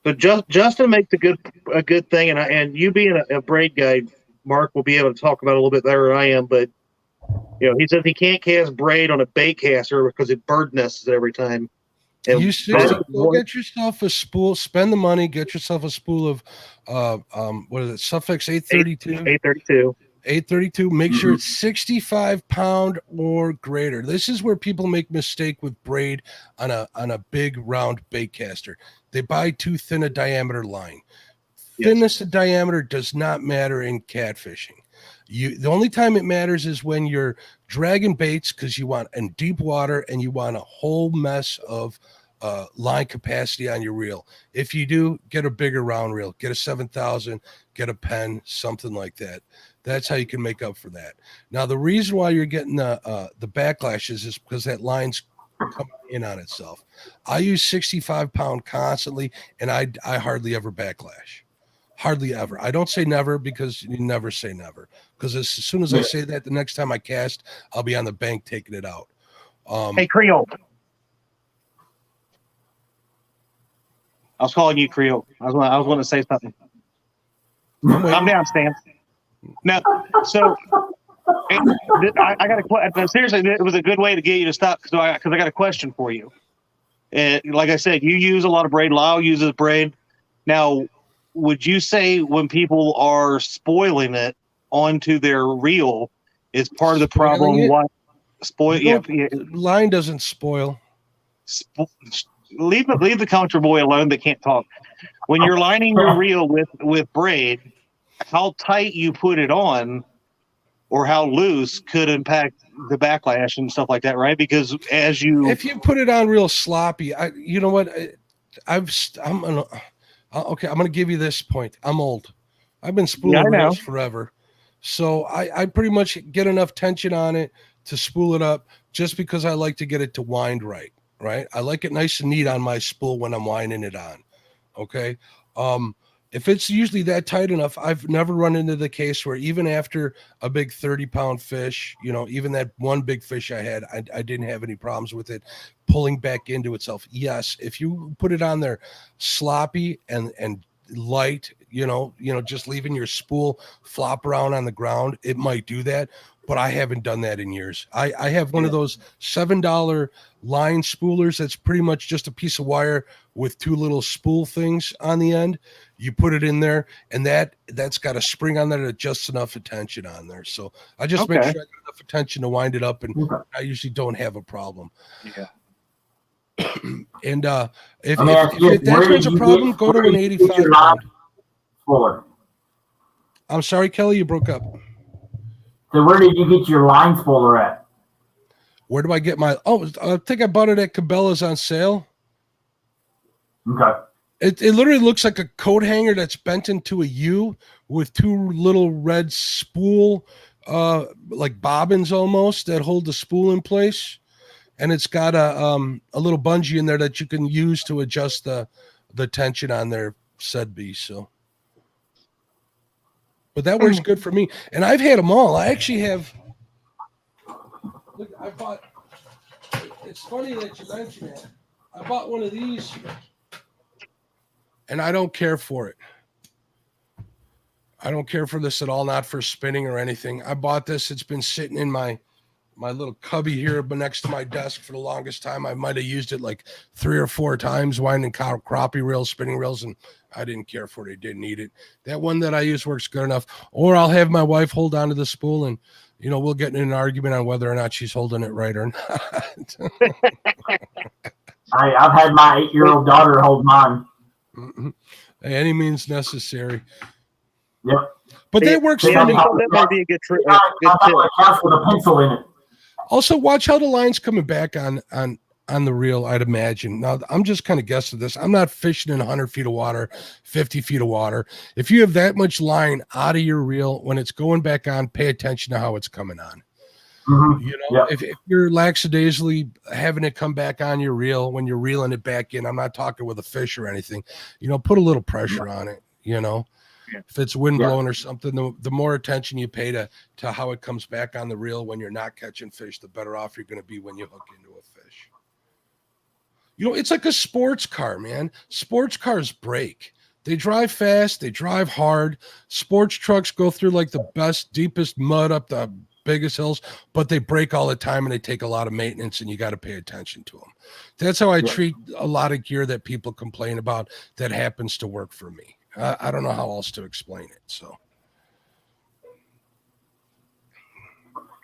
But Justin makes a good thing, and you being a braid guy, Mark will be able to talk about it a little bit better than I am. But he says he can't cast braid on a bait caster because it bird nests every time. And go get yourself a spool. Spend the money. Get yourself a spool of what is it? Suffix 832. 832. 832. Make sure it's 65 pound or greater. This is where people make mistake with braid on a big round bait caster. They buy too thin a diameter line. Thinness of diameter does not matter in catfishing. The only time it matters is when you're dragging baits because you want in deep water and you want a whole mess of line capacity on your reel. If you do, get a bigger round reel. Get a 7,000. Get a pen, something like that. That's how you can make up for that. Now, the reason why you're getting the backlashes is because that line's coming in on itself. I use 65 pound constantly, and I hardly ever backlash. Hardly ever. I don't say never because you never say never. Because as soon as I say that, the next time I cast, I'll be on the bank taking it out. Hey, Creole. I was calling you Creole. I was going to say something. Calm down, Stan. No, so I got a seriously. It was a good way to get you to stop because I got a question for you. And like I said, you use a lot of braid. Lyle uses braid. Now, would you say when people are spoiling it onto their reel is part of the problem? What spoil? Yeah, line doesn't spoil. Leave the country boy alone. They can't talk. When you're lining your reel with braid, how tight you put it on, or how loose could impact the backlash and stuff like that, right? Because if you put it on real sloppy, you know what? I'm gonna give you this point. I'm old. I've been spooling reels forever, so I pretty much get enough tension on it to spool it up, just because I like to get it to wind right. Right, I like it nice and neat on my spool when I'm winding it on. Okay, if it's usually that tight enough, I've never run into the case where even after a big 30-pound fish, even that one big fish I had, I didn't have any problems with it pulling back into itself. Yes, if you put it on there sloppy and light, just leaving your spool flop around on the ground, it might do that. But I haven't done that in years. I have one of those $7 line spoolers that's pretty much just a piece of wire with two little spool things on the end. You put it in there, and that's got a spring on there that adjusts enough attention on there. So I just make sure I get enough attention to wind it up, and I usually don't have a problem. Yeah. And if that's a problem, go to an 85-pound. Spooler. I'm sorry, Kelly, you broke up. So where did you get your line spooler at? Where do I get my? Oh, I think I bought it at Cabela's on sale. Okay. It literally looks like a coat hanger that's bent into a U with two little red spool, like bobbins almost, that hold the spool in place, and it's got a little bungee in there that you can use to adjust the tension on their said beast. So. But that works good for me. And I've had them all. I actually have. Look, I bought. It's funny that you mention that. I bought one of these, and I don't care for it. I don't care for this at all, not for spinning or anything. I bought this. It's been sitting in my little cubby here next to my desk for the longest time. I might have used it like 3 or 4 times, winding crappie reels, spinning reels, and I didn't care for it. I didn't need it. That one that I use works good enough. Or I'll have my wife hold onto the spool, and we'll get in an argument on whether or not she's holding it right or not. I've had my 8-year-old daughter hold mine. Any means necessary. Yep. But that works for me. That might be a good trick. I thought with a pencil in it. Also, watch how the line's coming back on the reel, I'd imagine. Now, I'm just kind of guessing this. I'm not fishing in 100 feet of water, 50 feet of water. If you have that much line out of your reel, when it's going back on, pay attention to how it's coming on. Mm-hmm. If you're lackadaisically having it come back on your reel when you're reeling it back in, I'm not talking with a fish or anything, put a little pressure on it, If it's wind blowing or something, the more attention you pay to how it comes back on the reel when you're not catching fish, the better off you're going to be when you hook into a fish. It's like a sports car, man. Sports cars break. They drive fast. They drive hard. Sports trucks go through like the best, deepest mud up the biggest hills, but they break all the time and they take a lot of maintenance, and you got to pay attention to them. That's how I treat a lot of gear that people complain about that happens to work for me. I don't know how else to explain it. So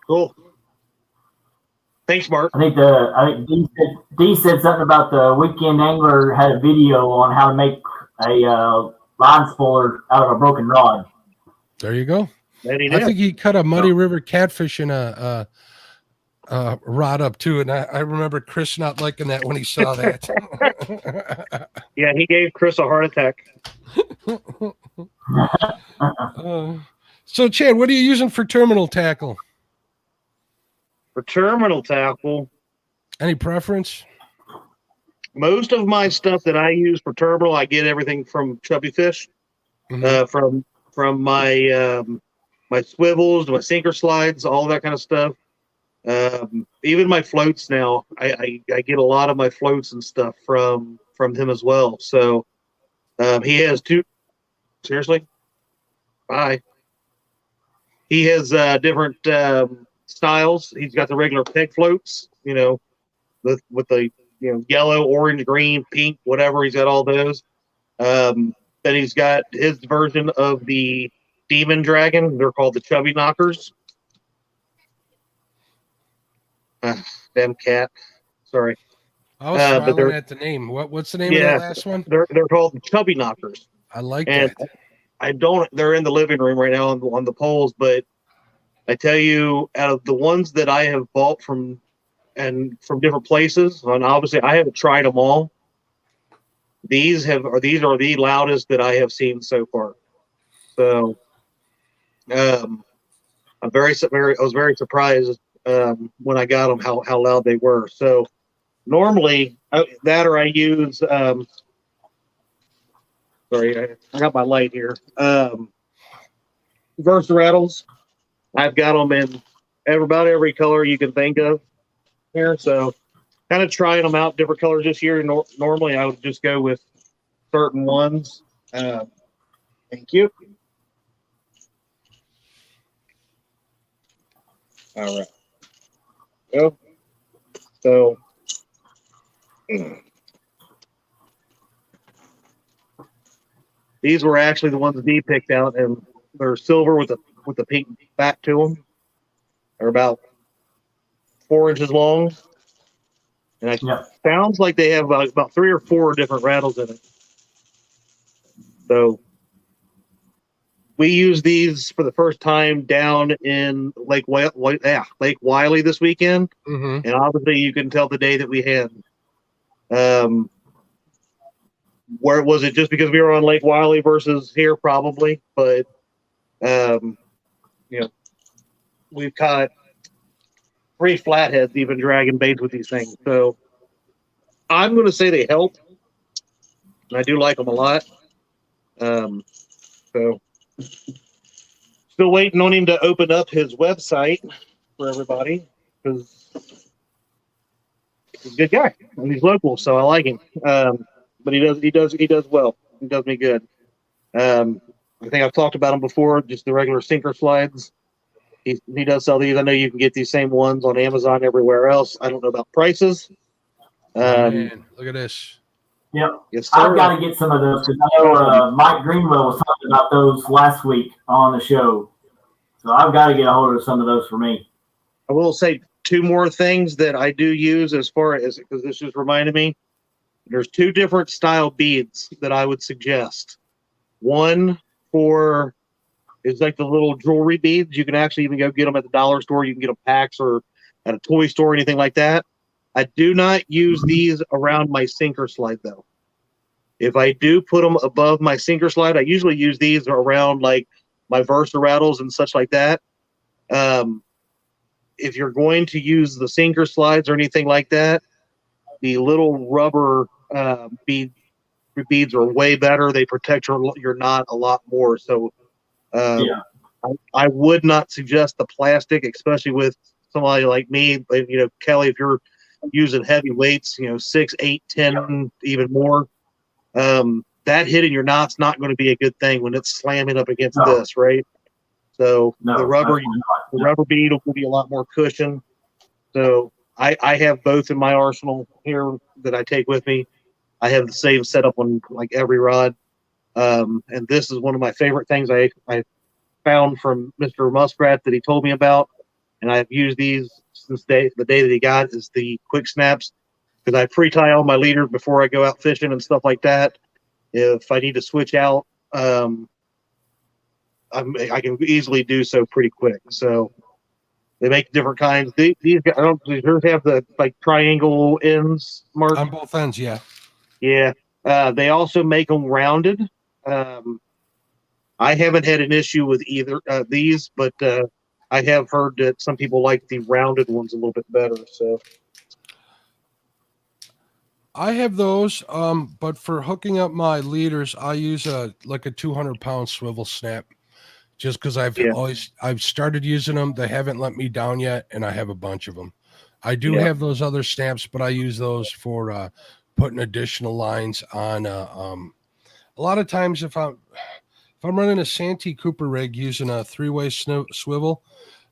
cool. Thanks, Mark. I think D said something about the Weekend Angler had a video on how to make a line spooler out of a broken rod. There you go. I think he cut a Muddy River catfish in a rod up too, and I remember Chris not liking that when he saw that. Yeah, he gave Chris a heart attack. So, Chad, what are you using for terminal tackle? For terminal tackle, any preference? Most of my stuff that I use for terminal, I get everything from Chubby Fish, from my my swivels, my sinker slides, all that kind of stuff. Even my floats now, I get a lot of my floats and stuff from him as well. So he has two. Seriously, bye. he has different styles. He's got the regular peg floats, with the yellow, orange, green, pink, whatever. He's got all those. Then he's got his version of the Demon Dragon. They're called the Chubby Knockers. Damn cat. Sorry. I was smiling at the name. What's the name of that last one? They're called the Chubby Knockers. I like and that. They're in the living room right now on the poles, but I tell you, out of the ones that I have bought from different places, and obviously I haven't tried them all. These are the loudest that I have seen so far. So, I was very surprised when I got them how loud they were. So, normally I use. Sorry, I got my light here. Versa rattles. I've got them in about every color you can think of here. So, kind of trying them out different colors this year. Normally, I would just go with certain ones. Thank you. All right. Go. So, these were actually the ones that Dee picked out, and they're silver with the pink back to them. They're about 4 inches long. And it sounds like they have about 3 or 4 different rattles in it. So we use these for the first time down in Lake Wiley this weekend. Mm-hmm. And obviously you can tell the day that we had. Where was it just because we were on Lake Wiley versus here? Probably. But, we've caught 3 flatheads even dragging baits with these things. So I'm going to say they help. And I do like them a lot. So still waiting on him to open up his website for everybody because he's a good guy and he's local, so I like him. But he does well. He does me good. I think I've talked about him before, just the regular sinker slides. He does sell these. I know you can get these same ones on Amazon everywhere else. I don't know about prices. Man, look at this. Yep. Yes, I've got to get some of those because I know Mike Greenwell was talking about those last week on the show. So I've got to get a hold of some of those for me. I will say 2 more things that I do use as far as, because this just reminded me. There's 2 different style beads that I would suggest. One is like the little jewelry beads. You can actually even go get them at the dollar store. You can get them packs or at a toy store or anything like that. I do not use these around my sinker slide, though. If I do put them above my sinker slide, I usually use these around like my Versa rattles and such like that. If you're going to use the sinker slides or anything like that, the little rubber beads are way better. They protect your knot a lot more. So I would not suggest the plastic, especially with somebody like me. Kelly, if you're using heavy weights, 6, 8, 10, even more, that hitting your knot's not going to be a good thing when it's slamming up against this, right? So the rubber bead will give you a lot more cushion. So I have both in my arsenal here that I take with me. I have the same setup on like every rod. And this is one of my favorite things I found from Mr. Muskrat that he told me about. And I've used these since the day that he got is the quick snaps, because I pre-tie all my leaders before I go out fishing and stuff like that. If I need to switch out, I can easily do so pretty quick. So they make different kinds. These guys, yours have the like triangle ends, Mark? On both ends, yeah. Yeah. They also make them rounded. I haven't had an issue with either these, but I have heard that some people like the rounded ones a little bit better. So I have those, but for hooking up my leaders, I use a 200-pound swivel snap, just because I've started using them. They haven't let me down yet, and I have a bunch of them. I do have those other snaps, but I use those for putting additional lines on. A lot of times, if if I'm running a Santee Cooper rig using a 3-way swivel,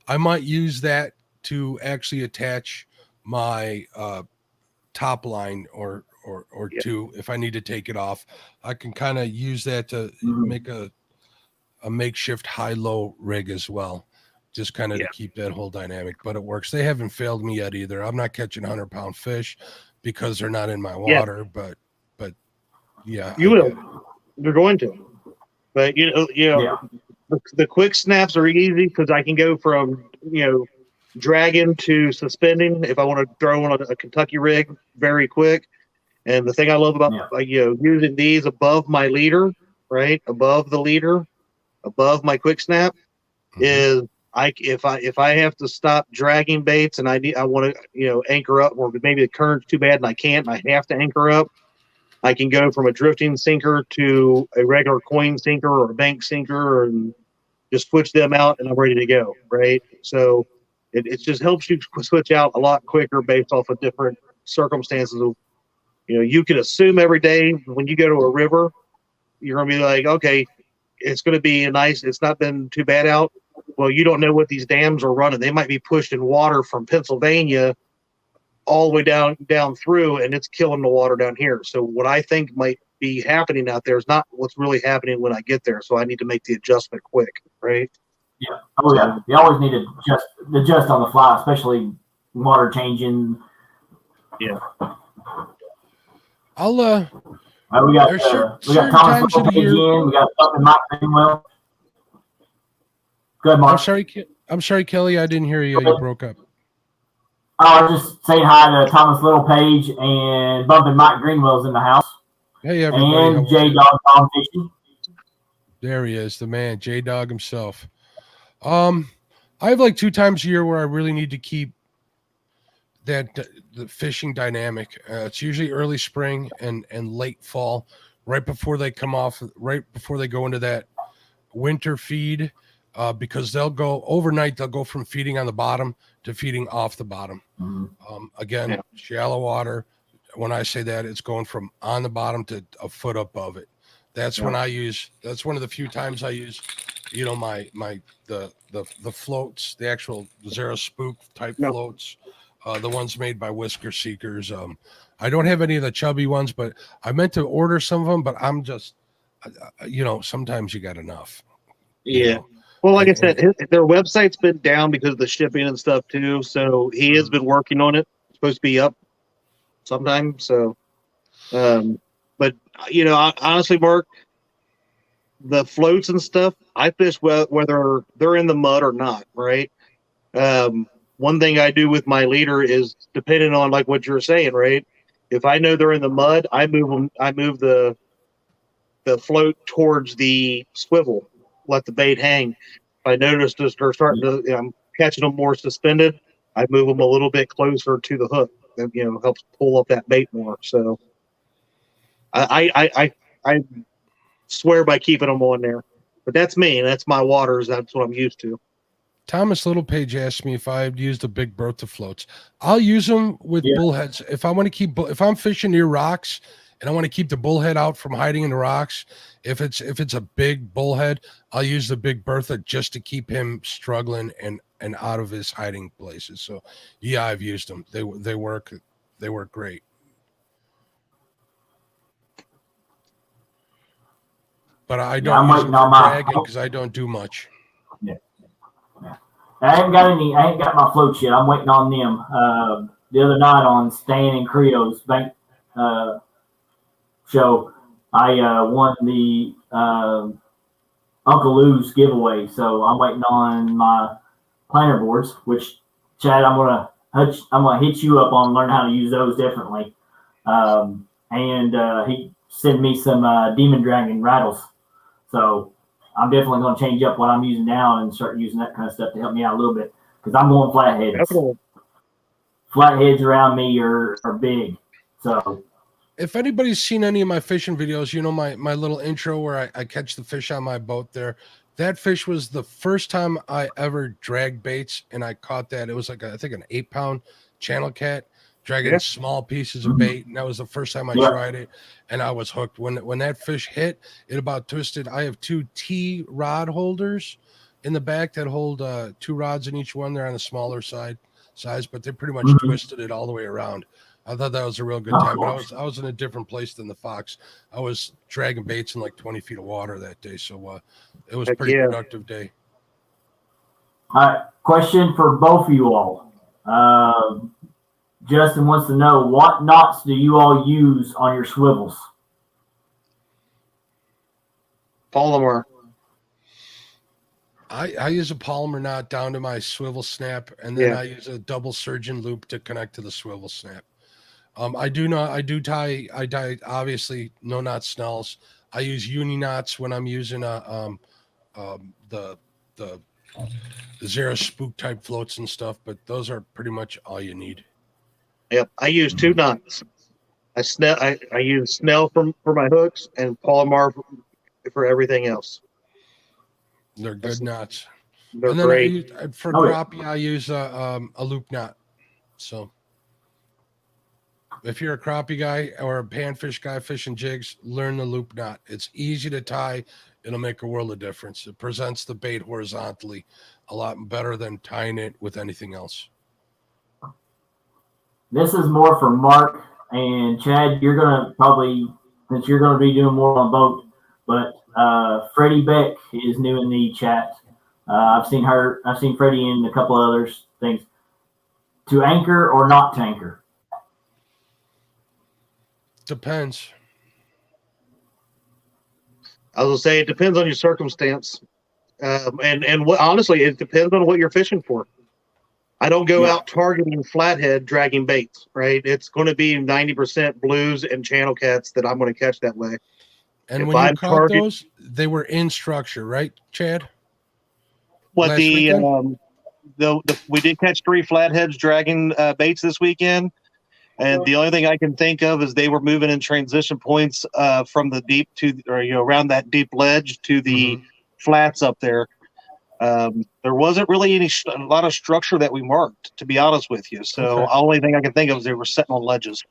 I might use that to actually attach my top line or two if I need to take it off. I can kind of use that to make a makeshift high-low rig as well, just kind of to keep that whole dynamic. But it works. They haven't failed me yet either. I'm not catching 100-pound fish because they're not in my water, but yeah, you will. They're going to. But the quick snaps are easy because I can go from dragging to suspending if I want to throw on a Kentucky rig very quick. And the thing I love about using these above my leader, right above the leader, above my quick snap, is if I have to stop dragging baits and I want to anchor up, or maybe the current's too bad and I can't, and I have to anchor up, I can go from a drifting sinker to a regular coin sinker or a bank sinker and just switch them out, and I'm ready to go. Right, so it just helps you switch out a lot quicker based off of different circumstances. You can assume every day when you go to a river, you're going to be like, okay, it's going to be it's not been too bad out. Well, you don't know what these dams are running. They might be pushing water from Pennsylvania all the way down through, and it's killing the water down here. So what I think might be happening out there is not what's really happening when I get there. So I need to make the adjustment quick, right? Yeah. Oh yeah. You always need to adjust on the fly, especially water changing. Yeah. I'll we got Thomas Little page in. We got fucking Mike Greenwell. Good, Mark. I'm sorry, Kelly. I didn't hear you. You broke up. I was just saying hi to Thomas Little Page and Bumping Mike Greenwell's in the house. Hey, everybody. And J Dog Tom Fishing. There he is, the man, J Dog himself. I have like 2 times a year where I really need to keep the fishing dynamic. It's usually early spring and late fall, right before they come off, right before they go into that winter feed, because they'll go overnight. They'll go from feeding on the bottom to feeding off the bottom. Again, shallow water. When I say that, it's going from on the bottom to a foot above it. That's when that's one of the few times I use, the floats, the actual Zero Spook type floats, the ones made by Whisker Seekers. I don't have any of the chubby ones, but I meant to order some of them, but I'm just, sometimes you got enough. Yeah. Well, like I said, their website's been down because of the shipping and stuff too. So he has been working on it. It's supposed to be up sometime. So, but honestly, Mark, the floats and stuff, I fish whether they're in the mud or not. Right. One thing I do with my leader is depending on like what you're saying. Right. If I know they're in the mud, I move them. I move the float towards the swivel. Let the bait hang. If I notice they're starting to, I'm catching them more suspended, I move them a little bit closer to the hook. That helps pull up that bait more. So I swear by keeping them on there. But that's me. That's my waters. That's what I'm used to. Thomas Littlepage asked me if I've used the big Bertha floats. I'll use them with bullheads if I want to keep. If I'm fishing near rocks and I want to keep the bullhead out from hiding in the rocks, if it's a big bullhead, I'll use the big Bertha just to keep him struggling and out of his hiding places. So yeah, I've used them. They work great. But I don't use them for dragging because I don't do much. Yeah. I ain't got my floats yet. I'm waiting on them. The other night on Stan and Creo's bank show, I won the Uncle Lou's giveaway. So I'm waiting on my planter boards, which Chad, I'm gonna hit you up on, learn how to use those differently. And he sent me some Demon Dragon rattles. So I'm definitely going to change up what I'm using now and start using that kind of stuff to help me out a little bit, because I'm going flatheads. Definitely. Flatheads around me are big. So if anybody's seen any of my fishing videos, my little intro where I catch the fish on my boat there. That fish was the first time I ever dragged baits, and I caught that. It was like I think an 8-pound channel cat. dragging small pieces of bait, and that was the first time I tried it, and I was hooked. When that fish hit, it about twisted. I have 2 T rod holders in the back that hold 2 rods in each one. They're on the smaller size, but they pretty much twisted it all the way around. I thought that was a real good time, but I was in a different place than the Fox. I was dragging baits in like 20 feet of water that day, so it was a pretty productive day. All right, question for both of you all. Justin wants to know, what knots do you all use on your swivels? Polymer. I use a polymer knot down to my swivel snap, and then I use a double surgeon loop to connect to the swivel snap. I tie obviously no knot snells. I use uni knots when I'm using the Zero spook type floats and stuff, but those are pretty much all you need. Yep, I use 2 knots. I use Snell for my hooks and Palomar for everything else. They're good knots. They're great. For crappie, I use a loop knot. So if you're a crappie guy or a panfish guy fishing jigs, learn the loop knot. It's easy to tie. It'll make a world of difference. It presents the bait horizontally a lot better than tying it with anything else. This is more for Mark and Chad. You're going to probably, since you're going to be doing more on boat, but Freddie Beck is new in the chat. I've seen Freddie in a couple of other things. To anchor or not to anchor? Depends. I will say it depends on your circumstance. And what, honestly, it depends on what you're fishing for. I don't go out targeting flathead dragging baits, right? It's going to be 90% blues and channel cats that I'm going to catch that way. And when you caught those, they were in structure, right, Chad? What we did catch 3 flatheads dragging baits this weekend, and the only thing I can think of is they were moving in transition points from the deep to, or around that deep ledge to the flats up there. There wasn't really a lot of structure that we marked, to be honest with you. So the only thing I can think of is they were sitting on ledges.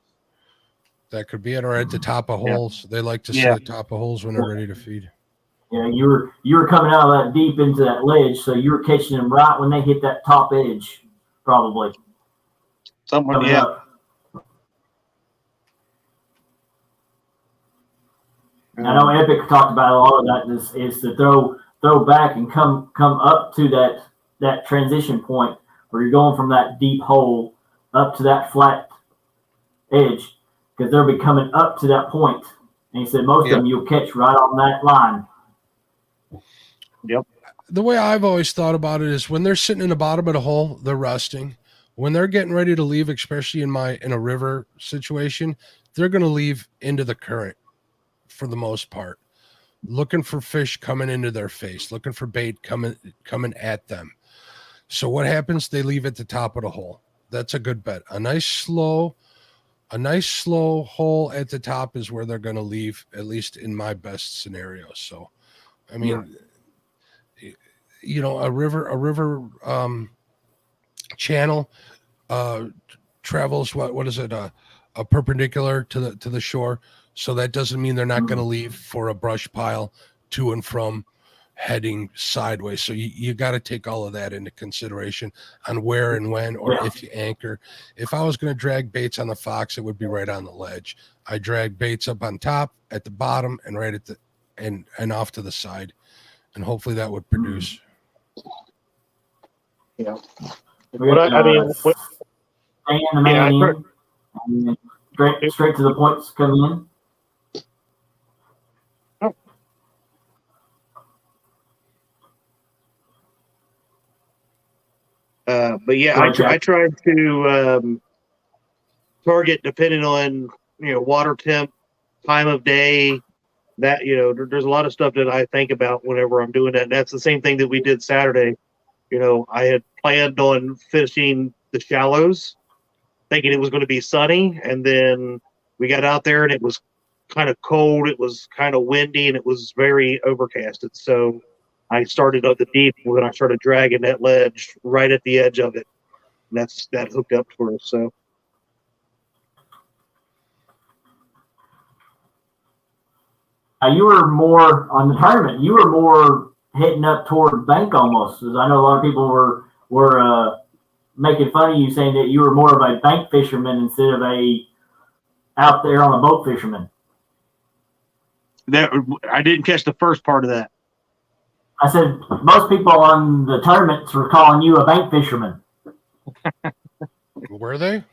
That could be it, or at the top of holes. They like to sit at the top of holes when they're ready to feed. Yeah, you were coming out of that deep into that ledge, so you were catching them right when they hit that top edge, probably. Somewhere, up. I know Epic talked about a lot of that is to throw back and come up to that transition point where you're going from that deep hole up to that flat edge, because they'll be coming up to that point. And he said most of them you'll catch right on that line. Yep. The way I've always thought about it is when they're sitting in the bottom of the hole, they're resting. When they're getting ready to leave, especially in a river situation, they're going to leave into the current for the most part, looking for fish coming into their face, looking for bait coming at them. So what happens? They leave at the top of the hole. That's a good bet. A nice slow hole at the top is where they're going to leave, at least in my best scenario. So, I mean, a river channel travels what is it? A perpendicular to the shore. So that doesn't mean they're not going to leave for a brush pile to and from heading sideways. So you got to take all of that into consideration on where and when, or if you anchor. If I was going to drag baits on the Fox, it would be right on the ledge. I drag baits up on top, at the bottom, and right at the and off to the side, and hopefully that would produce. Yeah. Straight to the points coming in. But yeah, I tried to target depending on water temp, time of day. That there's a lot of stuff that I think about whenever I'm doing that. And that's the same thing that we did Saturday. I had planned on fishing the shallows, thinking it was going to be sunny, and then we got out there and it was kind of cold. It was kind of windy and it was very overcasted. So I started up the deep when I started dragging that ledge right at the edge of it. And that hooked up for us. So You were more on the tournament. You were more hitting up toward bank almost. As I know a lot of people were making fun of you, saying that you were more of a bank fisherman instead of a out there on a boat fisherman. I didn't catch the first part of that. I said most people on the tournaments were calling you a bank fisherman. Were they?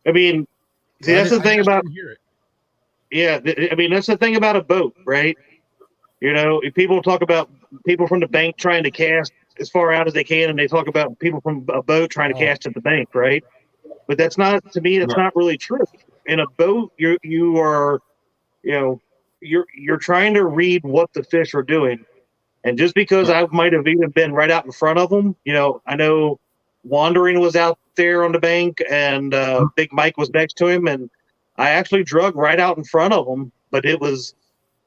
I mean, see, that's the thing about. Yeah, I mean, that's the thing about a boat, right? You know, if people talk about people from the bank trying to cast as far out as they can, and they talk about people from a boat trying to cast at the bank, right? But that's not, to me, that's not really true. In a boat, you are, you know, you're trying to read what the fish are doing, and just because I might have even been right out in front of them, you know, I know Wandering was out there on the bank, and Big Mike was next to him, and I actually drug right out in front of them, but it was,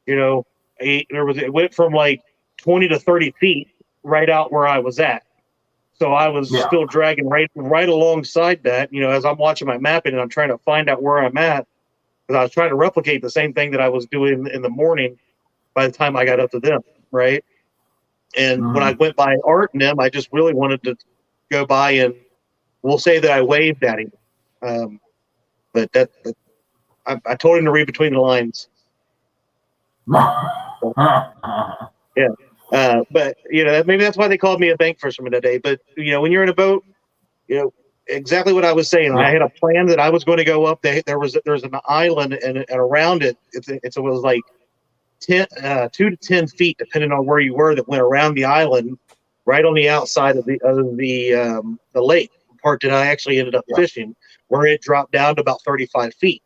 you know, it went from like 20 to 30 feet right out where I was at. So I was still dragging right alongside that, you know, as I'm watching my mapping and I'm trying to find out where I'm at, because I was trying to replicate the same thing that I was doing in the morning by the time I got up to them, right? And when I went by Art and them, I just really wanted to go by and we'll say that I waved at him. But I told him to read between the lines. Yeah. But, you know, maybe that's why they called me a bank fisherman today. But, you know, when you're in a boat, you know, exactly what I was saying. I had a plan that I was going to go up. There's an island, and around it, it was like 2 to 10 feet, depending on where you were, that went around the island, right on the outside of the lake part that I actually ended up fishing, where it dropped down to about 35 feet.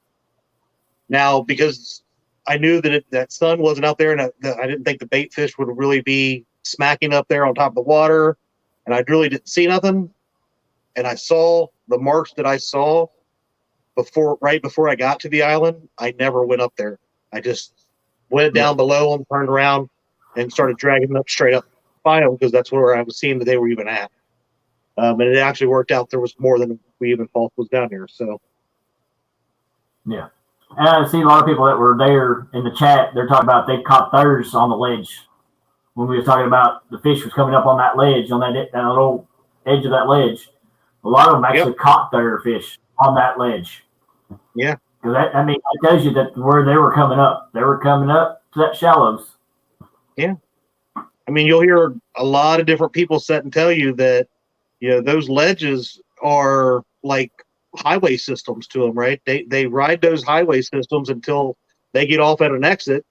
Now, because I knew that sun wasn't out there, and I didn't think the bait fish would really be smacking up there on top of the water, and I really didn't see nothing. And I saw the marks that I saw right before I got to the island. I never went up there. I just went down below them, turned around, and started dragging them up straight up by them, because that's where I was seeing that they were even at. And it actually worked out. There was more than we even thought was down here. So, yeah. And I've seen a lot of people that were there in the chat. They're talking about they caught theirs on the ledge when we were talking about the fish was coming up on that ledge, on that little edge of that ledge. A lot of them actually caught their fish on that ledge. Yeah. Because that tells you that where they were coming up to that shallows. Yeah. I mean, you'll hear a lot of different people sit and tell you that, you know, those ledges are like highway systems to them, right? They ride those highway systems until they get off at an exit,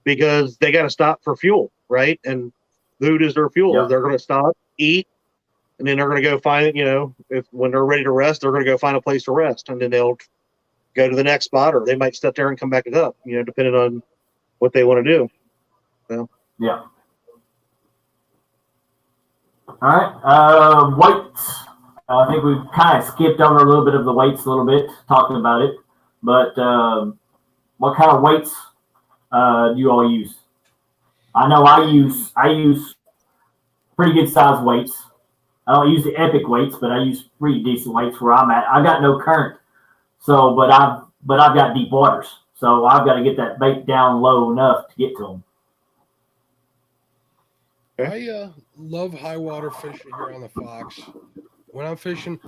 because they got to stop for fuel, right? And food is their fuel. They're going to stop, eat, and then they're going to go find, you know, when they're ready to rest, they're going to go find a place to rest, and then they'll go to the next spot, or they might step there and come back up, you know, depending on what they want to do. So. Yeah. All right. Weights. I think we've kind of skipped over a little bit of the weights a little bit, talking about it. But what kind of weights do you all use? I know I use pretty good size weights. I don't use the epic weights, but I use pretty decent weights where I'm at. I've got no current, so but I've got deep waters, so I've got to get that bait down low enough to get to them. I love high water fishing here on the Fox. When I'm fishing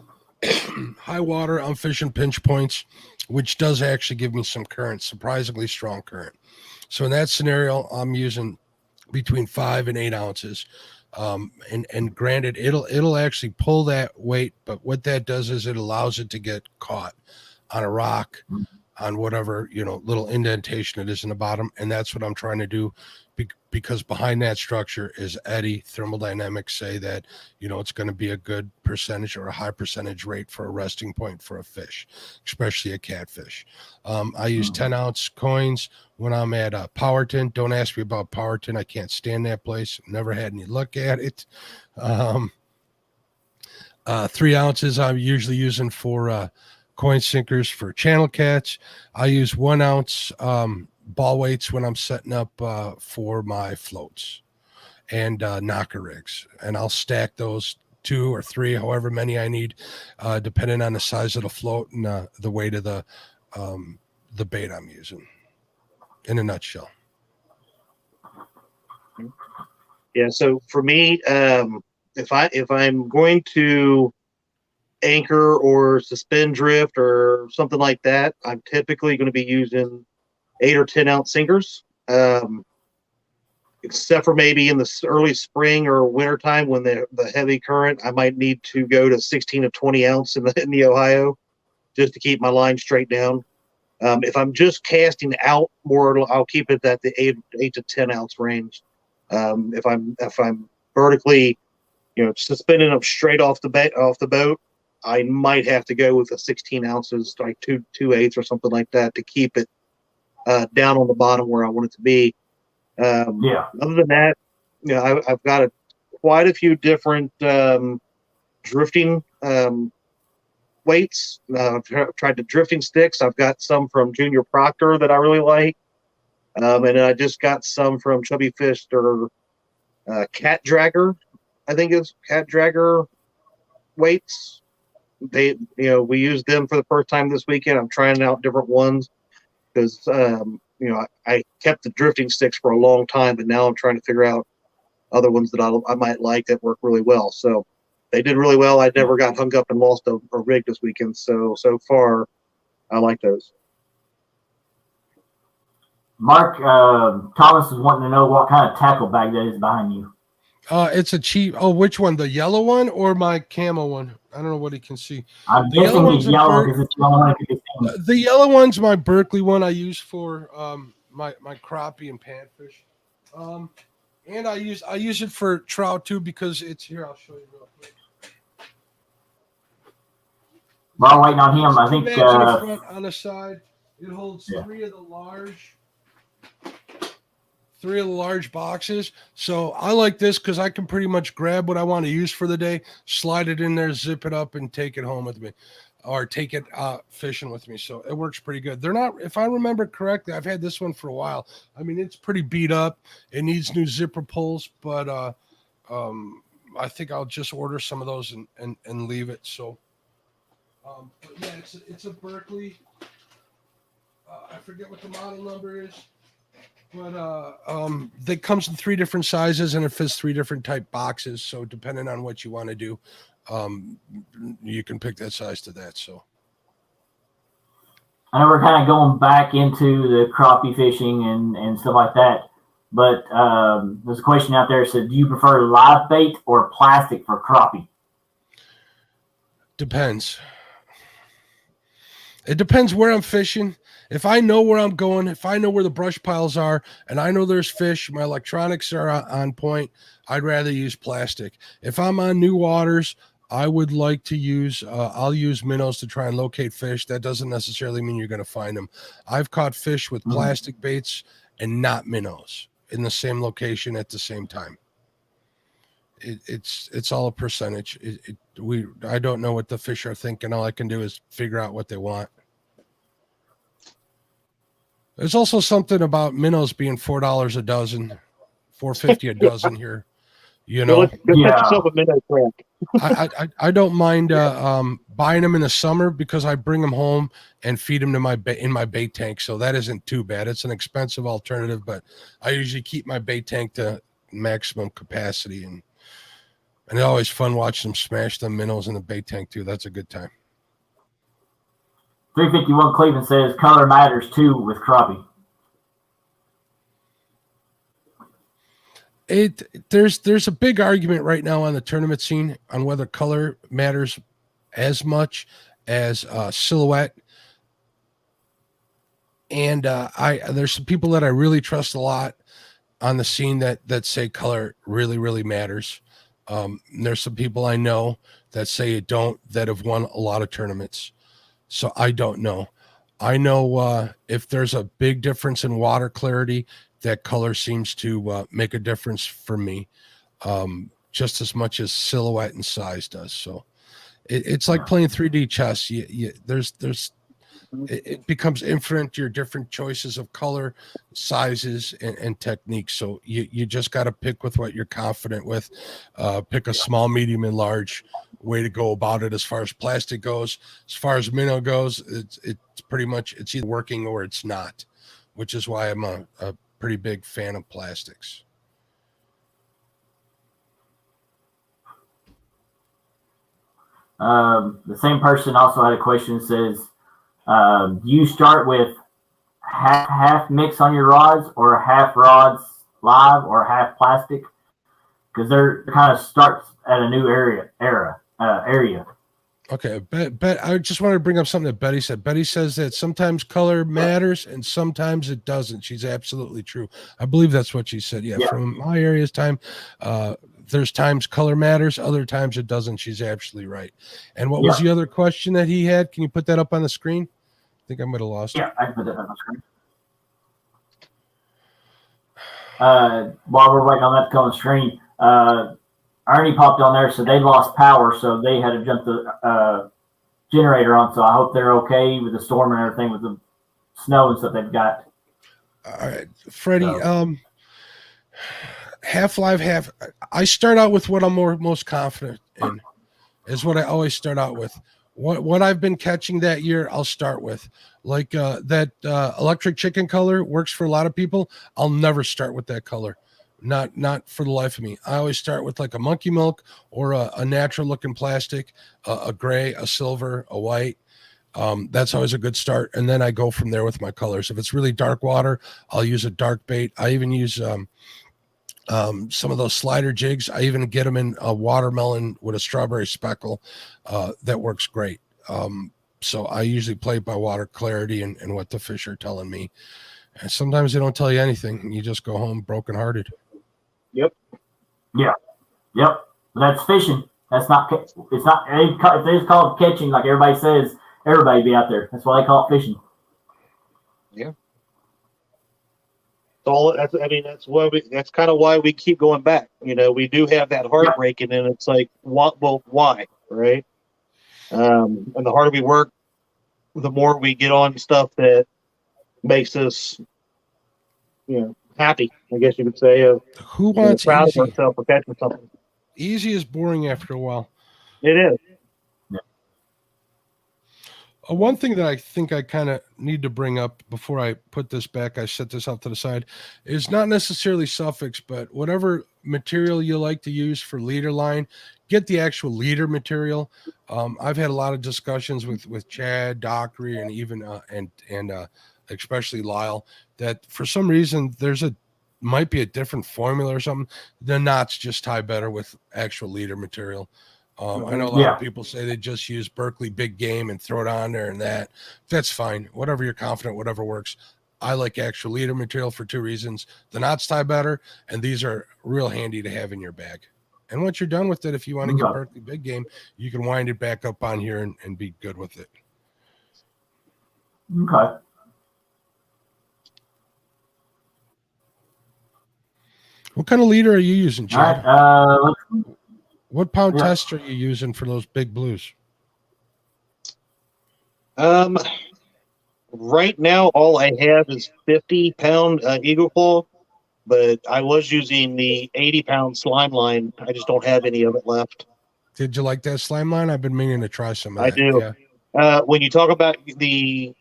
high water, I'm fishing pinch points, which does actually give me some current, surprisingly strong current. So in that scenario, I'm using between 5 and 8 ounces. And granted, it'll actually pull that weight, but what that does is it allows it to get caught on a rock, on whatever, you know, little indentation it is in the bottom. And that's what I'm trying to do, because behind that structure is eddy. Thermodynamics say that, you know, it's going to be a good percentage or a high percentage rate for a resting point for a fish, especially a catfish. I use 10-ounce coins when I'm at Powerton. Don't ask me about Powerton. I can't stand that place. Never had any look at it. 3 ounces I'm usually using for coin sinkers for channel catch. I use 1 ounce ball weights when I'm setting up for my floats and knocker rigs, and I'll stack those 2 or 3, however many I need, depending on the size of the float and the weight of the bait I'm using. in a nutshell. Yeah. So for me, if I'm going to anchor or suspend drift or something like that, I'm typically going to be using 8 or 10 ounce sinkers. Except for maybe in the early spring or winter time when the heavy current, I might need to go to 16 to 20 ounce in the Ohio just to keep my line straight down. If I'm just casting out more, I'll keep it at the 8 to 10 ounce range. If I'm vertically, suspending them straight off the boat, I might have to go with a 16 ounces, like 2/8 or something like that, to keep it down on the bottom where I want it to be. Other than that, I've got quite a few different drifting weights. I've tried the drifting sticks. I've got some from Junior Proctor that I really like, and then I just got some from Chubby Fist or Cat Dragger. I think it's Cat Dragger weights. We used them for the first time this weekend. I'm trying out different ones because I kept the drifting sticks for a long time, but now I'm trying to figure out other ones that I might like that work really well. So they did really well. I never got hung up and lost a rig this weekend. So far, I like those. Mark, Thomas is wanting to know what kind of tackle bag that is behind you. It's a cheap. Oh, which one? The yellow one or my camo one? I don't know what he can see. I'm guessing it's yellow because it's the only one I can see. The yellow one's my Berkeley one I use for my crappie and panfish. And I use it for trout too because it's here. I'll show you real quick. While waiting on him, I think on the side it holds three of the large boxes. So I like this because I can pretty much grab what I want to use for the day, slide it in there, zip it up, and take it home with me, or take it fishing with me. So it works pretty good. They're not, if I remember correctly, I've had this one for a while. I mean, it's pretty beat up. It needs new zipper pulls, but I think I'll just order some of those and leave it. So, but yeah, it's a Berkeley. I forget what the model number is. But that comes in 3 different sizes and it fits 3 different type boxes. So depending on what you want to do, you can pick that size to that. So I know we're kind of going back into the crappie fishing and stuff like that, but there's a question out there that said, do you prefer live bait or plastic for crappie? Depends. It depends where I'm fishing. If I know where I'm going, if I know where the brush piles are, and I know there's fish, my electronics are on point, I'd rather use plastic. If I'm on new waters, I would like to use, I'll use minnows to try and locate fish. That doesn't necessarily mean you're going to find them. I've caught fish with plastic baits and not minnows in the same location at the same time. It's all a percentage. I don't know what the fish are thinking. All I can do is figure out what they want. There's also something about minnows being $4 a dozen, $4.50 a dozen here. Go get yourself a minnow trap. I don't mind buying them in the summer because I bring them home and feed them to in my bait tank. So that isn't too bad. It's an expensive alternative, but I usually keep my bait tank to maximum capacity, and it's always fun watching them smash the minnows in the bait tank too. That's a good time. 351 Cleveland says color matters too with crappie. There's a big argument right now on the tournament scene on whether color matters as much as silhouette. And there's some people that I really trust a lot on the scene that say color really, really matters. There's some people I know that say it don't, that have won a lot of tournaments. So I don't know. I know if there's a big difference in water clarity, that color seems to make a difference for me, just as much as silhouette and size does. So it's like playing 3D chess. It becomes infinite, your different choices of color, sizes, and techniques. So you just got to pick with what you're confident with. Pick a small, medium, and large way to go about it. As far as plastic goes, as far as minnow goes, it's pretty much, it's either working or it's not which is why I'm a pretty big fan of plastics. The same person also had a question that says, do you start with half mix on your rods, or half rods live, or half plastic? Because they're kind of starts at a new area. Okay, I just wanted to bring up something that Betty said. Betty says that sometimes color matters and sometimes it doesn't. She's absolutely true. I believe that's what she said. Yeah. From my area's time, there's times color matters, other times it doesn't. She's absolutely right. And what was the other question that he had? Can you put that up on the screen? I think I might have lost it. Yeah, I can put that on the screen. While we're waiting on that to come on the screen, Ernie popped on there, so they lost power, so they had to jump the generator on. So I hope they're okay with the storm and everything, with the snow and stuff they've got. All right, Freddie. Half live, half. I start out with what I'm most confident in. Is what I always start out with. What I've been catching that year, I'll start with. Like that electric chicken color works for a lot of people. I'll never start with that color. Not for the life of me. I always start with like a monkey milk or a natural looking plastic, a gray, a silver, a white. That's always a good start. And then I go from there with my colors. If it's really dark water, I'll use a dark bait. I even use some of those slider jigs. I even get them in a watermelon with a strawberry speckle. That works great. So I usually play by water clarity and what the fish are telling me. And sometimes they don't tell you anything, and you just go home brokenhearted. Yep. Yeah. Yep. That's fishing. That's not. It's not. If they just call it catching, like everybody says, everybody be out there. That's why they call it fishing. Yeah. That's why that's kind of why we keep going back. You know, we do have that heartbreaking, and it's like, what? Well, why? Right? And the harder we work, the more we get on stuff that makes us, happy. I guess you could say. Who wants proud easy? of ourselves for catching something. Easy is boring after a while. It is. One thing that I think I kind of need to bring up before I put this back, I set this off to the side, is not necessarily suffix, but whatever material you like to use for leader line, get the actual leader material. I've had a lot of discussions with Chad, Dockery, and even and especially Lyle, that for some reason might be a different formula or something. The knots just tie better with actual leader material. I know a lot of people say they just use Berkeley big game and throw it on there, and that's fine. Whatever you're confident, whatever works. I like actual leader material for two reasons. The knots tie better, and these are real handy to have in your bag. And once you're done with it, if you want to get Berkeley big game, you can wind it back up on here and be good with it. Okay. What kind of leader are you using, Chad? All right, what pound test are you using for those big blues? Right now, all I have is 50-pound Eagle Claw, but I was using the 80-pound slime line. I just don't have any of it left. Did you like that slime line? I've been meaning to try some of that. I do. Yeah. When you talk about the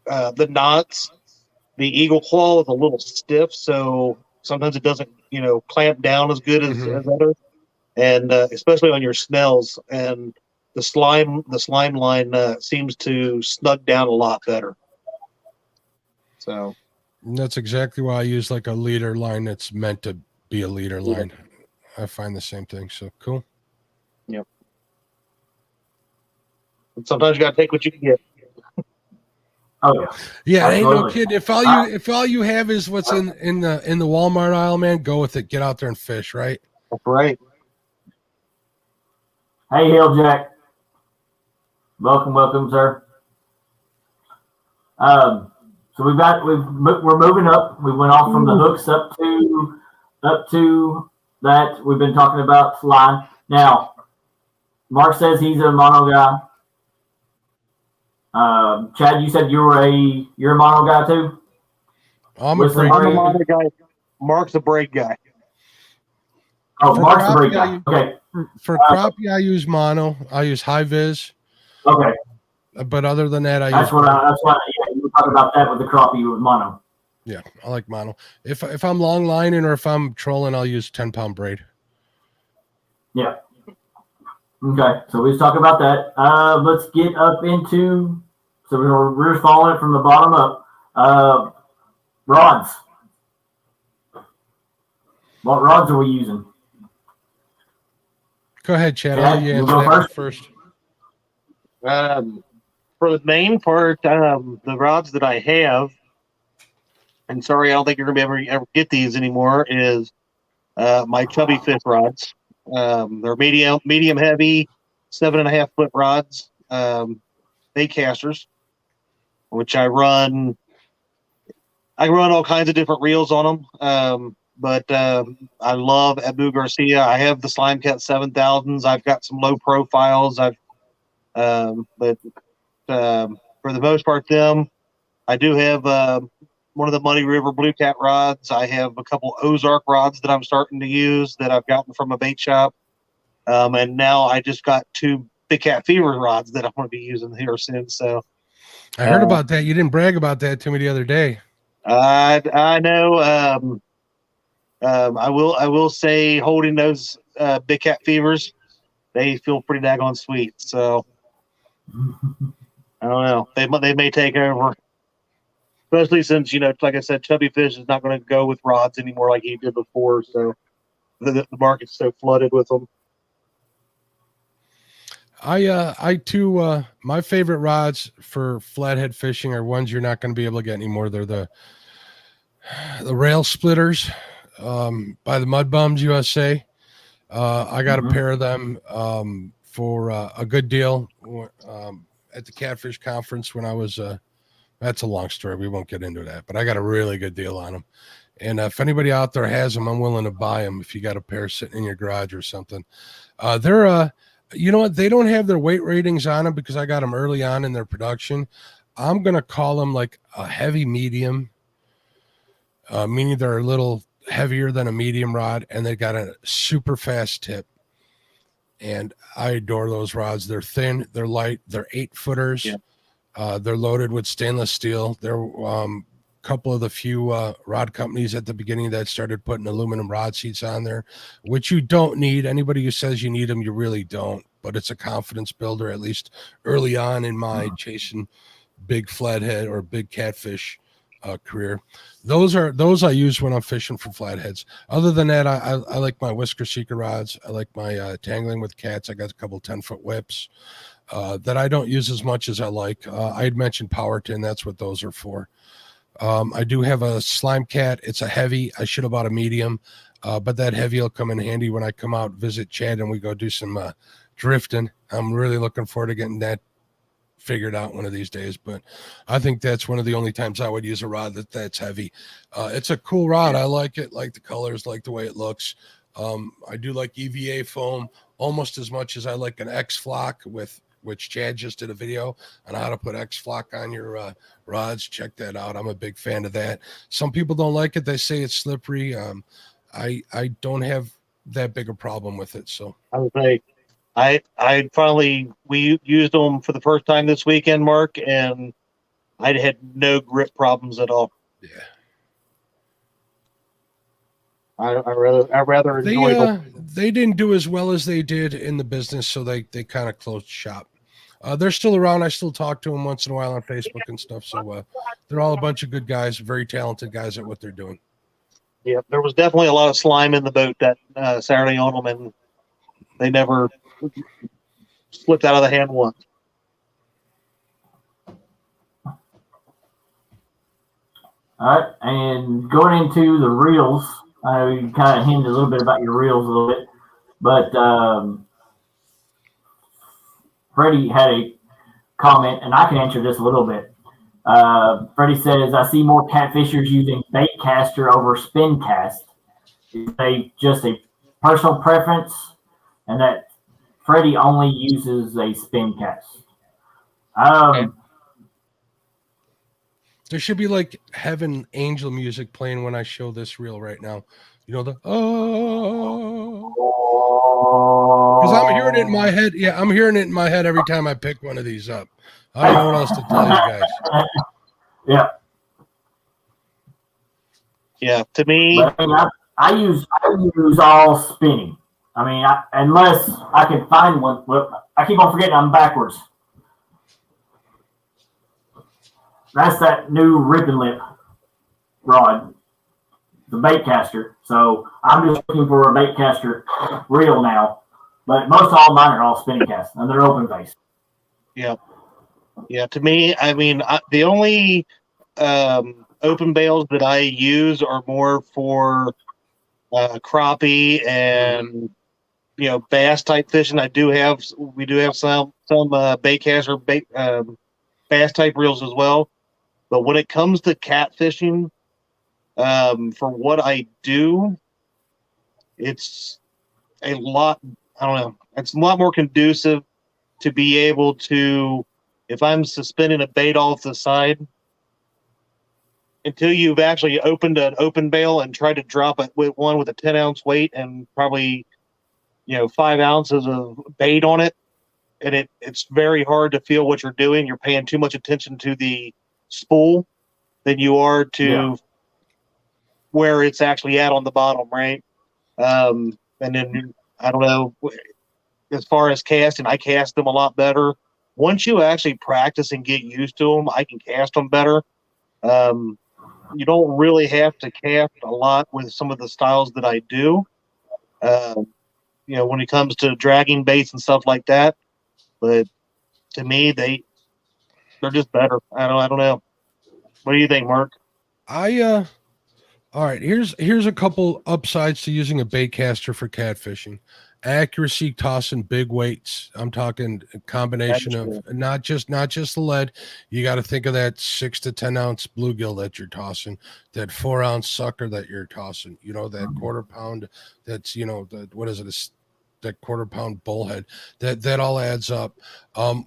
knots, the Eagle Claw is a little stiff, so sometimes it doesn't, clamp down as good as others. And especially on your snells, and the slime line seems to snug down a lot better. So that's exactly why I use like a leader line that's meant to be a leader line. I find the same thing. So cool. Yep. But sometimes you gotta take what you can get. Oh yeah, ain't no kidding. If all you have is what's in the Walmart aisle, man, go with it. Get out there and fish, right? That's right. Hey, Hill Jack. Welcome, sir. So we're moving up. We went off from the hooks up to that. We've been talking about line. Now, Mark says he's a mono guy. Chad, you said you're a mono guy too? I'm a mono guy. Mark's a braid guy. Oh, Mark's a braid guy. Okay. For crappie, I use mono. I use high vis. Okay. But other than that, That's what you were talk about that with the crappie with mono. Yeah, I like mono. If I'm long lining or if I'm trolling, I'll use 10-pound braid. Yeah. Okay, so we just talk about that. Let's get up into. So we're just following it from the bottom up. Rods. What rods are we using? Go ahead, Chad. Chad, I'll let you you answer go that first. For the main part, the rods that I have, and sorry, I don't think you're gonna be ever get these anymore, is my chubby fish rods. They're medium heavy, 7.5 foot rods, bait casters, which I run all kinds of different reels on them. But I love Abu Garcia. I have the Slime Cat 7000s. I've got some low profiles. But for the most part, I do have one of the Muddy River Blue Cat rods. I have a couple Ozark rods that I'm starting to use that I've gotten from a bait shop. And now I just got 2 Big Cat Fever rods that I'm going to be using here soon. So I heard about that. You didn't brag about that to me the other day. I know. I will say holding those Big Cat Fevers, they feel pretty daggone sweet. So I don't know. They may take over, especially since like I said, chubby fish is not going to go with rods anymore like he did before. So the market's so flooded with them. I too, my favorite rods for flathead fishing are ones you're not going to be able to get anymore. They're the rail splitters by the Mud Bums USA. I got a pair of them for a good deal at the Catfish Conference when I was. That's a long story. We won't get into that, but I got a really good deal on them. And if anybody out there has them, I'm willing to buy them. If you got a pair sitting in your garage or something, they're you know what? They don't have their weight ratings on them because I got them early on in their production. I'm gonna call them like a heavy medium, meaning they're a little heavier than a medium rod, and they got a super fast tip. And I adore those rods. They're thin, they're light, they're 8-footers. Yeah. They're loaded with stainless steel. They're couple of the few rod companies at the beginning that started putting aluminum rod seats on there, which you don't need. Anybody who says you need them, you really don't, but it's a confidence builder, at least early on in my chasing big flathead or big catfish career. Those I use when I'm fishing for flatheads. Other than that, I like my Whisker Seeker rods. I like my tangling with cats. I got a couple 10-foot whips that I don't use as much as I like. I had mentioned Powerton. That's what those are for. I do have a Slime Cat. It's a heavy. I should have bought a medium, but that heavy will come in handy when I come out, visit Chad, and we go do some drifting. I'm really looking forward to getting that figured out one of these days, but I think that's one of the only times I would use a rod that's heavy. It's a cool rod. I like it, like the colors, like the way it looks. I do like EVA foam almost as much as I like an X-Flock, which Chad just did a video on how to put X-Flock on your rods. Check that out. I'm a big fan of that. Some people don't like it. They say it's slippery. I don't have that big a problem with it. So I would say we used them for the first time this weekend, Mark, and I had no grip problems at all. Yeah. I rather enjoy them. They didn't do as well as they did in the business, so they kind of closed shop. They're still around. I still talk to them once in a while on Facebook and stuff. So they're all a bunch of good guys, very talented guys at what they're doing. Yeah, there was definitely a lot of slime in the boat that Saturday on them, and they never slipped out of the hand once. All right, and going into the reels, you kind of hinted a little bit about your reels a little bit, but Freddie had a comment, and I can answer this a little bit. Freddie says, I see more catfishers using bait caster over spin cast. Is they just a personal preference, and that Freddie only uses a spin cast? There should be like heaven angel music playing when I show this reel right now. You know, because I'm hearing it in my head. Yeah, I'm hearing it in my head every time I pick one of these up. I don't know what else to tell you guys. Yeah. Yeah, to me, But I mean, I use all spinning. I mean, unless I can find one. Well, I keep on forgetting I'm backwards. That's that new rip and lip rod, the bait caster. So I'm just looking for a bait caster reel now. But most all mine are all spinning casts, and they're open face. yeah, to me, I mean, the only open bails that I use are more for crappie and bass type fishing. We do have some bait caster bass type reels as well. But when it comes to catfishing, for what I do, it's a lot. I don't know. It's a lot more conducive to be able to, if I'm suspending a bait off the side, until you've actually opened an open bail and tried to drop it with one with a 10-ounce weight and probably 5 ounces of bait on it, and it's very hard to feel what you're doing. You're paying too much attention to the spool than you are to where it's actually at on the bottom, right? And then I don't know, as far as casting, I cast them a lot better. Once you actually practice and get used to them, I can cast them better. You don't really have to cast a lot with some of the styles that I do. When it comes to dragging baits and stuff like that. But to me, they're just better. I don't know. What do you think, Mark? All right, here's a couple upsides to using a bait caster for catfishing. Accuracy, tossing big weights. I'm talking a combination of not just the lead. You got to think of that 6 to 10 ounce bluegill that you're tossing, that 4 ounce sucker that you're tossing. That quarter pound. That's that quarter pound bullhead. That all adds up.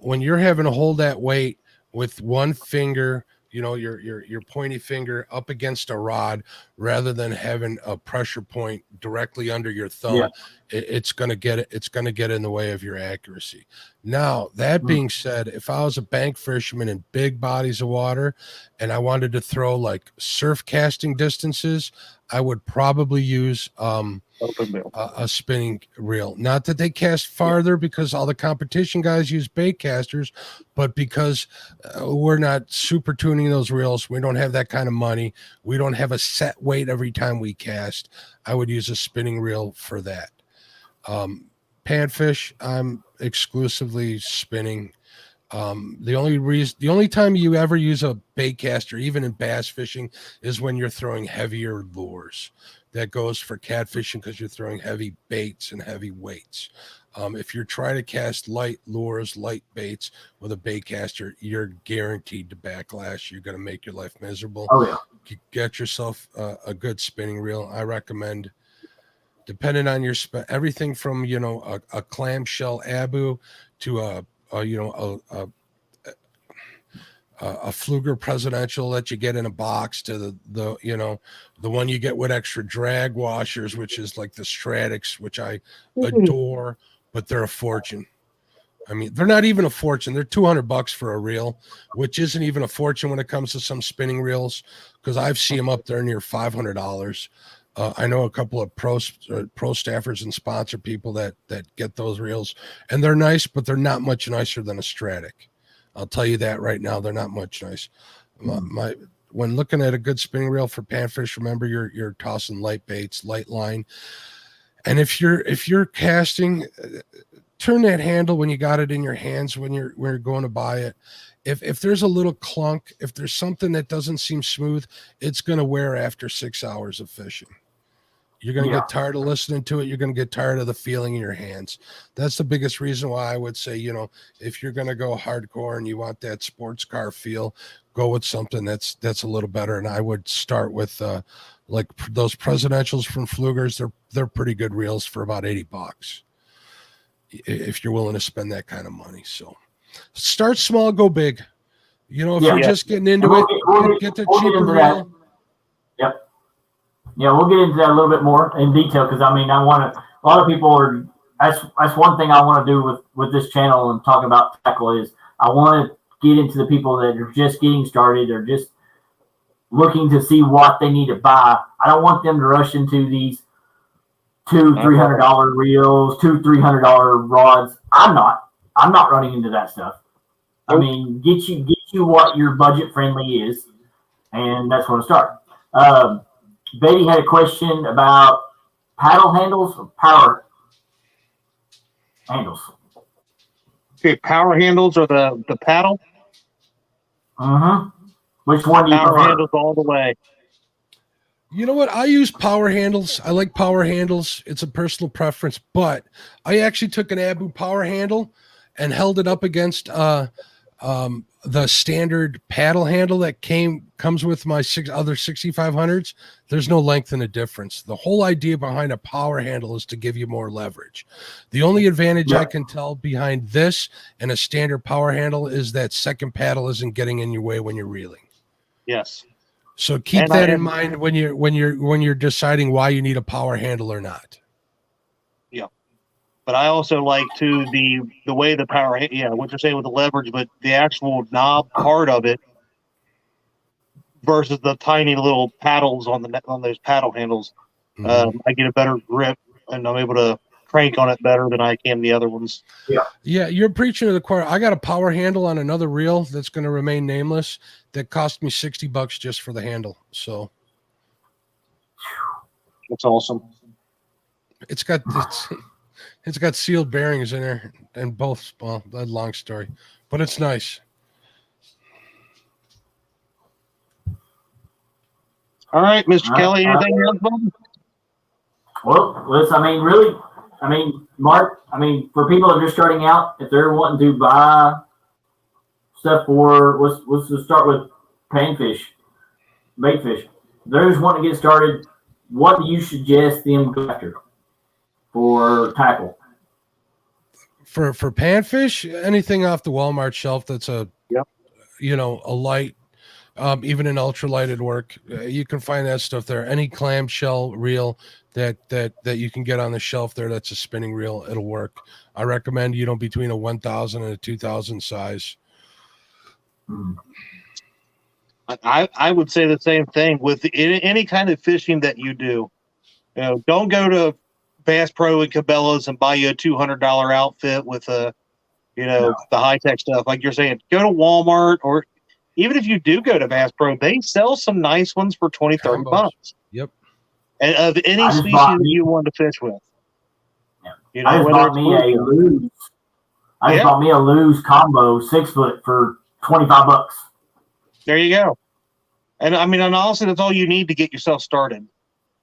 When you're having to hold that weight with one finger, your pointy finger up against a rod rather than having a pressure point directly under your thumb, it's going to get in the way of your accuracy. Now, that being said, if I was a bank fisherman in big bodies of water and I wanted to throw like surf casting distances, I would probably use a spinning reel. Not that they cast farther because all the competition guys use bait casters, but because we're not super tuning those reels. We don't have that kind of money. We don't have a set weight every time we cast. I would use a spinning reel for that. Panfish, I'm exclusively spinning. The only time you ever use a bait caster, even in bass fishing, is when you're throwing heavier lures. That goes for catfishing because you're throwing heavy baits and heavy weights. If you're trying to cast light lures, light baits with a bait caster, you're guaranteed to backlash. You're going to make your life miserable. Oh yeah. Get yourself a good spinning reel. I recommend, depending on your everything from a clamshell Abu to a Fluger Presidential that you get in a box to the one you get with extra drag washers, which is like the Stratics, which I adore, but they're a fortune. I mean, they're not even a fortune. They're $200 for a reel, which isn't even a fortune when it comes to some spinning reels, because I've seen them up there near $500. I know a couple of pro staffers and sponsor people that get those reels, and they're nice, but they're not much nicer than a Stratic. I'll tell you that right now. They're not much nice. When looking at a good spinning reel for panfish, remember you're tossing light baits, light line, and if you're casting, turn that handle when you got it in your hands when you're going to buy it. If there's a little clunk, if there's something that doesn't seem smooth, it's going to wear after 6 hours of fishing. You're going to get tired of listening to it. You're going to get tired of the feeling in your hands. That's the biggest reason why I would say, if you're going to go hardcore and you want that sports car feel, go with something that's a little better. And I would start with like those Presidentials from Flugers. They're pretty good reels for about $80 if you're willing to spend that kind of money. So start small, go big. If you're just getting into it, get the cheaper reel. Yep. Yeah, we'll get into that a little bit more in detail because I want to. A lot of people are. That's one thing I want to do with this channel and talking about tackle is I want to get into the people that are just getting started or just looking to see what they need to buy. I don't want them to rush into these $200-$300 reels, $200-$300 rods. I'm not running into that stuff. I mean, get you what your budget friendly is, and that's where to start. Betty had a question about paddle handles or power handles. Okay, power handles or the paddle? Which one do you Power prefer? handles all the way. You know what? I use power handles. I like power handles. It's a personal preference, but I actually took an Abu power handle and held it up against the standard paddle handle that comes with my other 6500s. There's no length in a difference. The whole idea behind a power handle is to give you more leverage. The only advantage I can tell behind this and a standard power handle is that second paddle isn't getting in your way when you're reeling. Yes. So keep that in mind when you're deciding why you need a power handle or not. Yeah. But I also like the way the power, what you're saying with the leverage, but the actual knob part of it versus the tiny little paddles on those paddle handles. I get a better grip and I'm able to crank on it better than I can the other ones. Yeah, you're preaching to the choir. I got a power handle on another reel that's going to remain nameless that cost me $60 just for the handle. So that's awesome. It's got sealed bearings in there and both. Well, that's a long story, but it's nice. All right, Mr. Kelly, anything else, buddy? Well, Mark, for people that are just starting out, if they're wanting to buy stuff for, let's just start with panfish, baitfish. If they're just wanting to get started, what do you suggest them go after for tackle? For panfish, anything off the Walmart shelf that's a light, even an ultralighted work. You can find that stuff there. Any clamshell reel that you can get on the shelf there that's a spinning reel, it'll work. I recommend between a 1,000 and a 2,000 size. I would say the same thing with any kind of fishing that you do. Don't go to Bass Pro and Cabela's and buy you a $200 outfit with the high tech stuff. Like you're saying, go to Walmart, or even if you do go to Bass Pro, they sell some nice ones for $20-$30. Yep. And of any species that you want to fish with. I just bought me a Lose combo 6-foot for $25. There you go. And honestly, that's all you need to get yourself started.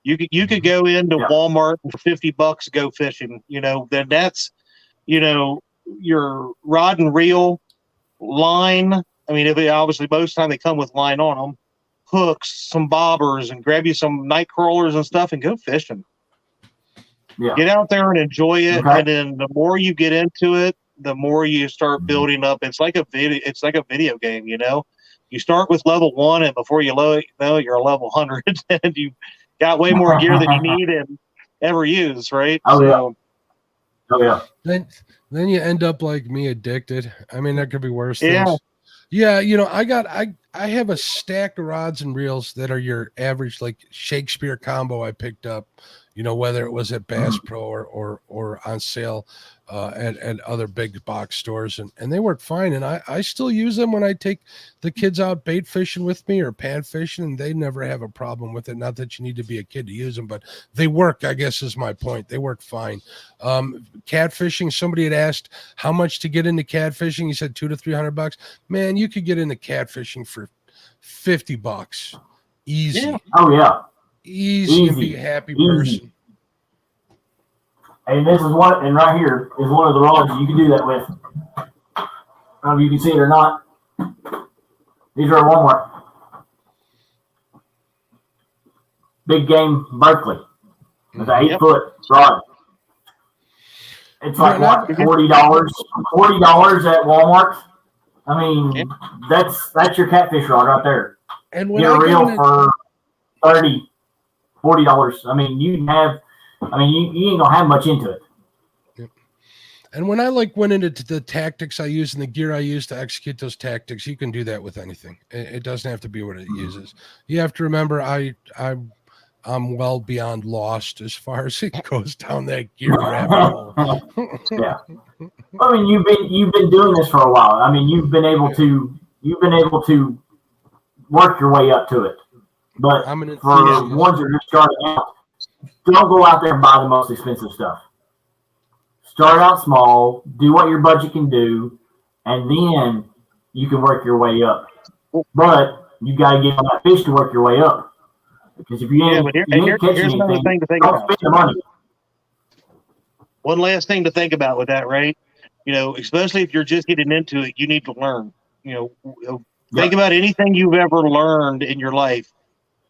You could go into Walmart for $50, go fishing. Then that's, your rod and reel, line. Obviously most of the time they come with line on them, hooks, some bobbers, and grab you some night crawlers and stuff and go fishing. Yeah. Get out there and enjoy it. Okay. And then the more you get into it, the more you start building up. It's like a video game, You start with level 1, and before you know, you're a level 100, and you got way more gear than you need and ever use, right? Oh yeah. Then you end up like me, addicted. That could be worse things. Yeah, I have a stack of rods and reels that are your average like Shakespeare combo I picked up, whether it was at Bass Pro or on sale at other big box stores, and they work fine. And I still use them when I take the kids out bait fishing with me or pan fishing, and they never have a problem with it. Not that you need to be a kid to use them, but they work, I guess is my point. They work fine. Catfishing, somebody had asked how much to get into catfishing. He said $200 to $300. Man, you could get into catfishing for $50. Easy. Yeah. Oh yeah. Easy to be a happy person. And this is one, and right here is one of the rods you can do that with. I don't know if you can see it or not. These are Walmart. Big Game Berkeley. It's an 8-foot rod. It's like what, $40? $40 at Walmart. That's your catfish rod right there. And when get a reel for $30, $40. You ain't gonna have much into it. Yep. And when I went into the tactics I use and the gear I use to execute those tactics, you can do that with anything. It doesn't have to be what it uses. You have to remember, I'm well beyond lost as far as it goes down that gear rabbit hole. Yeah. I mean, you've been doing this for a while. I mean, you've been able to work your way up to it. But I'm an for enthusiast. ones that are just starting out, don't go out there and buy the most expensive stuff. Start out small, do what your budget can do, and then you can work your way up. But you got to get on that fish to work your way up. Because if you ain't, catching here's another anything, thing to think don't about. spend the money. One last thing to think about with that, right? Especially if you're just getting into it, you need to learn. Think about anything you've ever learned in your life.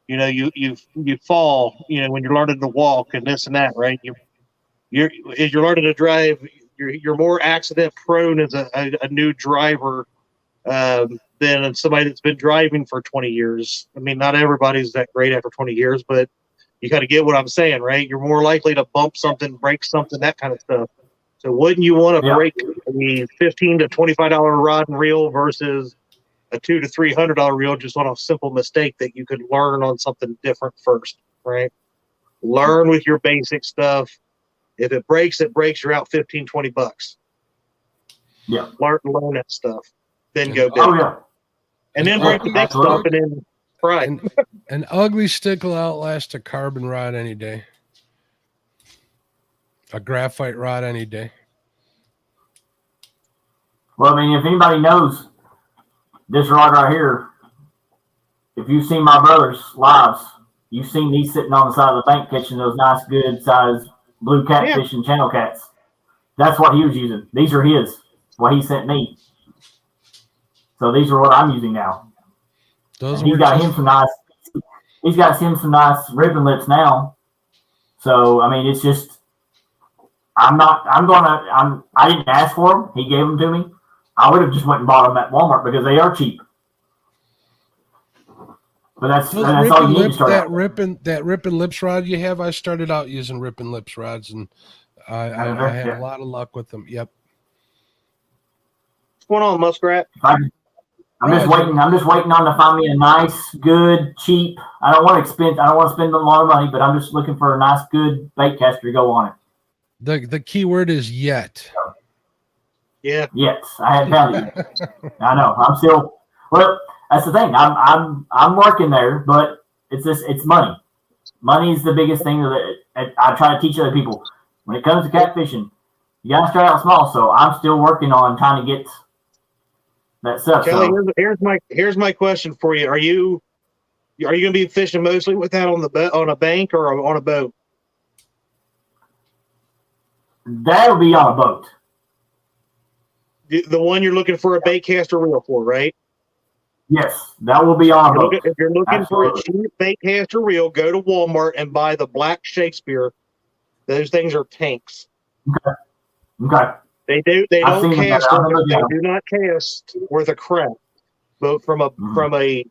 You fall, when you're learning to walk and this and that, right? As you're learning to drive, you're more accident prone as a new driver than somebody that's been driving for 20 years. I mean, not everybody's that great after 20 years, but you kind of get what I'm saying, right? You're more likely to bump something, break something, that kind of stuff. So wouldn't you want to break the $15 to $25 rod and reel versus a $200 to $300 reel just on a simple mistake that you could learn on something different first, right? Learn with your basic stuff. If it breaks, you're out $15, $20. Yeah. Learn that stuff. Then go big. Oh, yeah. And then break the big stuff and then fry. An ugly stick will outlast a carbon rod any day. A graphite rod any day. Well, I mean, if anybody knows this rod right here, if you've seen my brother's lives, you've seen these sitting on the side of the bank catching those nice, good size blue catfish and channel cats. That's what he was using. These are his, what he sent me. So these are what I'm using now. He's got him some nice ribbon lips now. So I mean, it's just I didn't ask for them. He gave them to me. I would have just went and bought them at Walmart because they are cheap. But that's all you need to start that out. That rip and lips rod you have, I started out using rip and lips rods, and I had a lot of luck with them. Yep. What's going on, Muskrat? I'm just waiting on to find me a nice, good, cheap. I don't want to spend a lot of money, but I'm just looking for a nice, good bait caster to go on it. The key word is yet. Yeah. Yes, I haven't found it yet. I know. I'm still. Well, that's the thing. I'm working there, but it's money. Money is the biggest thing that I try to teach other people. When it comes to catfishing, you gotta start out small. So I'm still working on trying to get that stuff. Kelly, here's my question for you. Are you going to be fishing mostly with that on a bank or on a boat? That'll be on a boat. The one you're looking for a bait caster reel for, right? Yes, that will be on a boat. If you're looking for a cheap bait caster reel, go to Walmart and buy the Black Shakespeare. Those things are tanks. Okay. They don't cast. They do not cast worth a crap. But from a,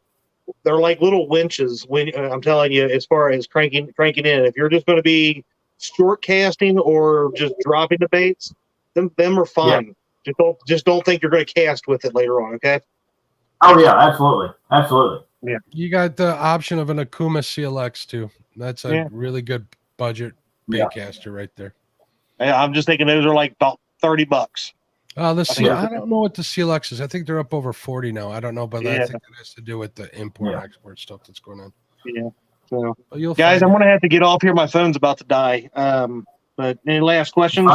they're like little winches. When I'm telling you, as far as cranking in, if you're just going to be short casting or just dropping the baits, them are fine. Yeah. Just don't think you're going to cast with it later on. Okay. Oh yeah, absolutely. Yeah. You got the option of an Akuma CLX too. That's a really good budget bait caster right there. Yeah, I'm just thinking those are like about $30. I don't know what the CLX is. I think they're up over 40 now. I don't know, but I think it has to do with the import export stuff that's going on. Yeah. So, guys, I'm going to have to get off here. My phone's about to die. But any last questions?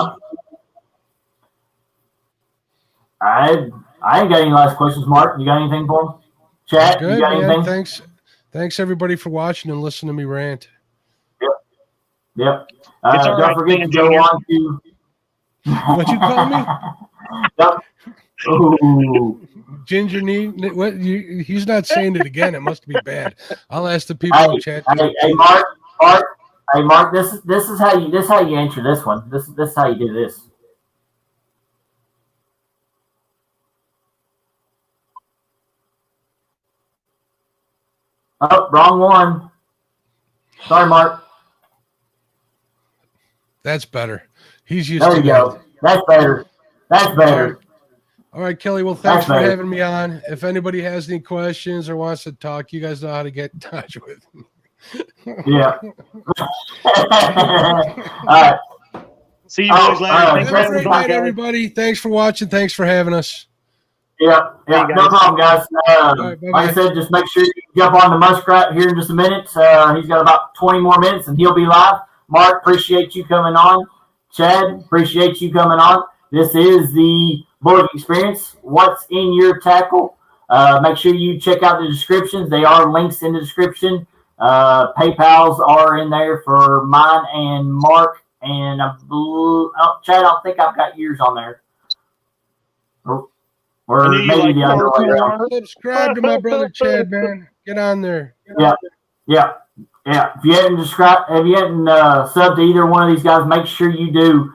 I ain't got any last questions, Mark. You got anything for him? Chat, good, you got anything? Thanks everybody for watching and listening to me rant. Yep. Don't forget to go on to. What you call me? Ooh. Ginger knee. What? He's not saying it again. It must be bad. I'll ask the people in chat. Hey, Mark. This is how you answer this one. This is how you do this. Oh, wrong one. Sorry, Mark. That's better. He's used there to you go. That's better. That's better. All right, Kelly. Well, thanks That's for better. having me on. If anybody has any questions or wants to talk, you guys know how to get in touch with me. Yeah. All right. See you boys later. Thanks Have for a having great us on, night, guys. everybody. Thanks for watching. Thanks for having us. Yeah, Hey, no guys. problem, guys. right, bye-bye. Like I said, just make sure you jump on the Muskrat here in just a minute. He's got about 20 more minutes, and he'll be live. Mark, appreciate you coming on. Chad, appreciate you coming on. This is the Bullock Experience. What's in your tackle? Make sure you check out the descriptions. They are links in the description. PayPal's are in there for mine and Mark. And Chad, I don't think I've got yours on there. Or I knew you maybe liked the other way around. Subscribe to my brother Chad, man. Get on there. Yeah. If you hadn't subbed to either one of these guys, make sure you do.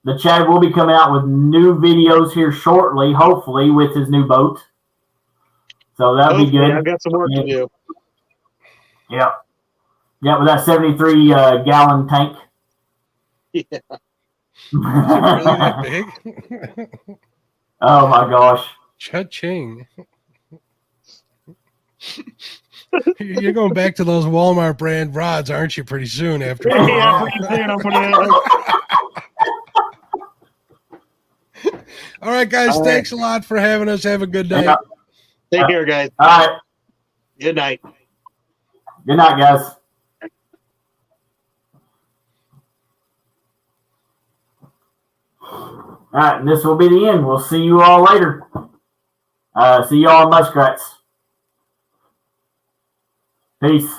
The Chad will be coming out with new videos here shortly, hopefully, with his new boat. So that'll be good. I've got some work to do. Yeah, with that 73 gallon tank. Is it really that big? Oh my gosh. Cha-ching. You're going back to those Walmart brand rods, aren't you, pretty soon after? Yeah, pretty soon I'm gonna. All right, guys. All Thanks a lot for having us. Have a good night. Yeah. Take care, guys. All right. Good night. Good night, guys. All right, and this will be the end. We'll see you all later. See you all on Muskrats. Peace.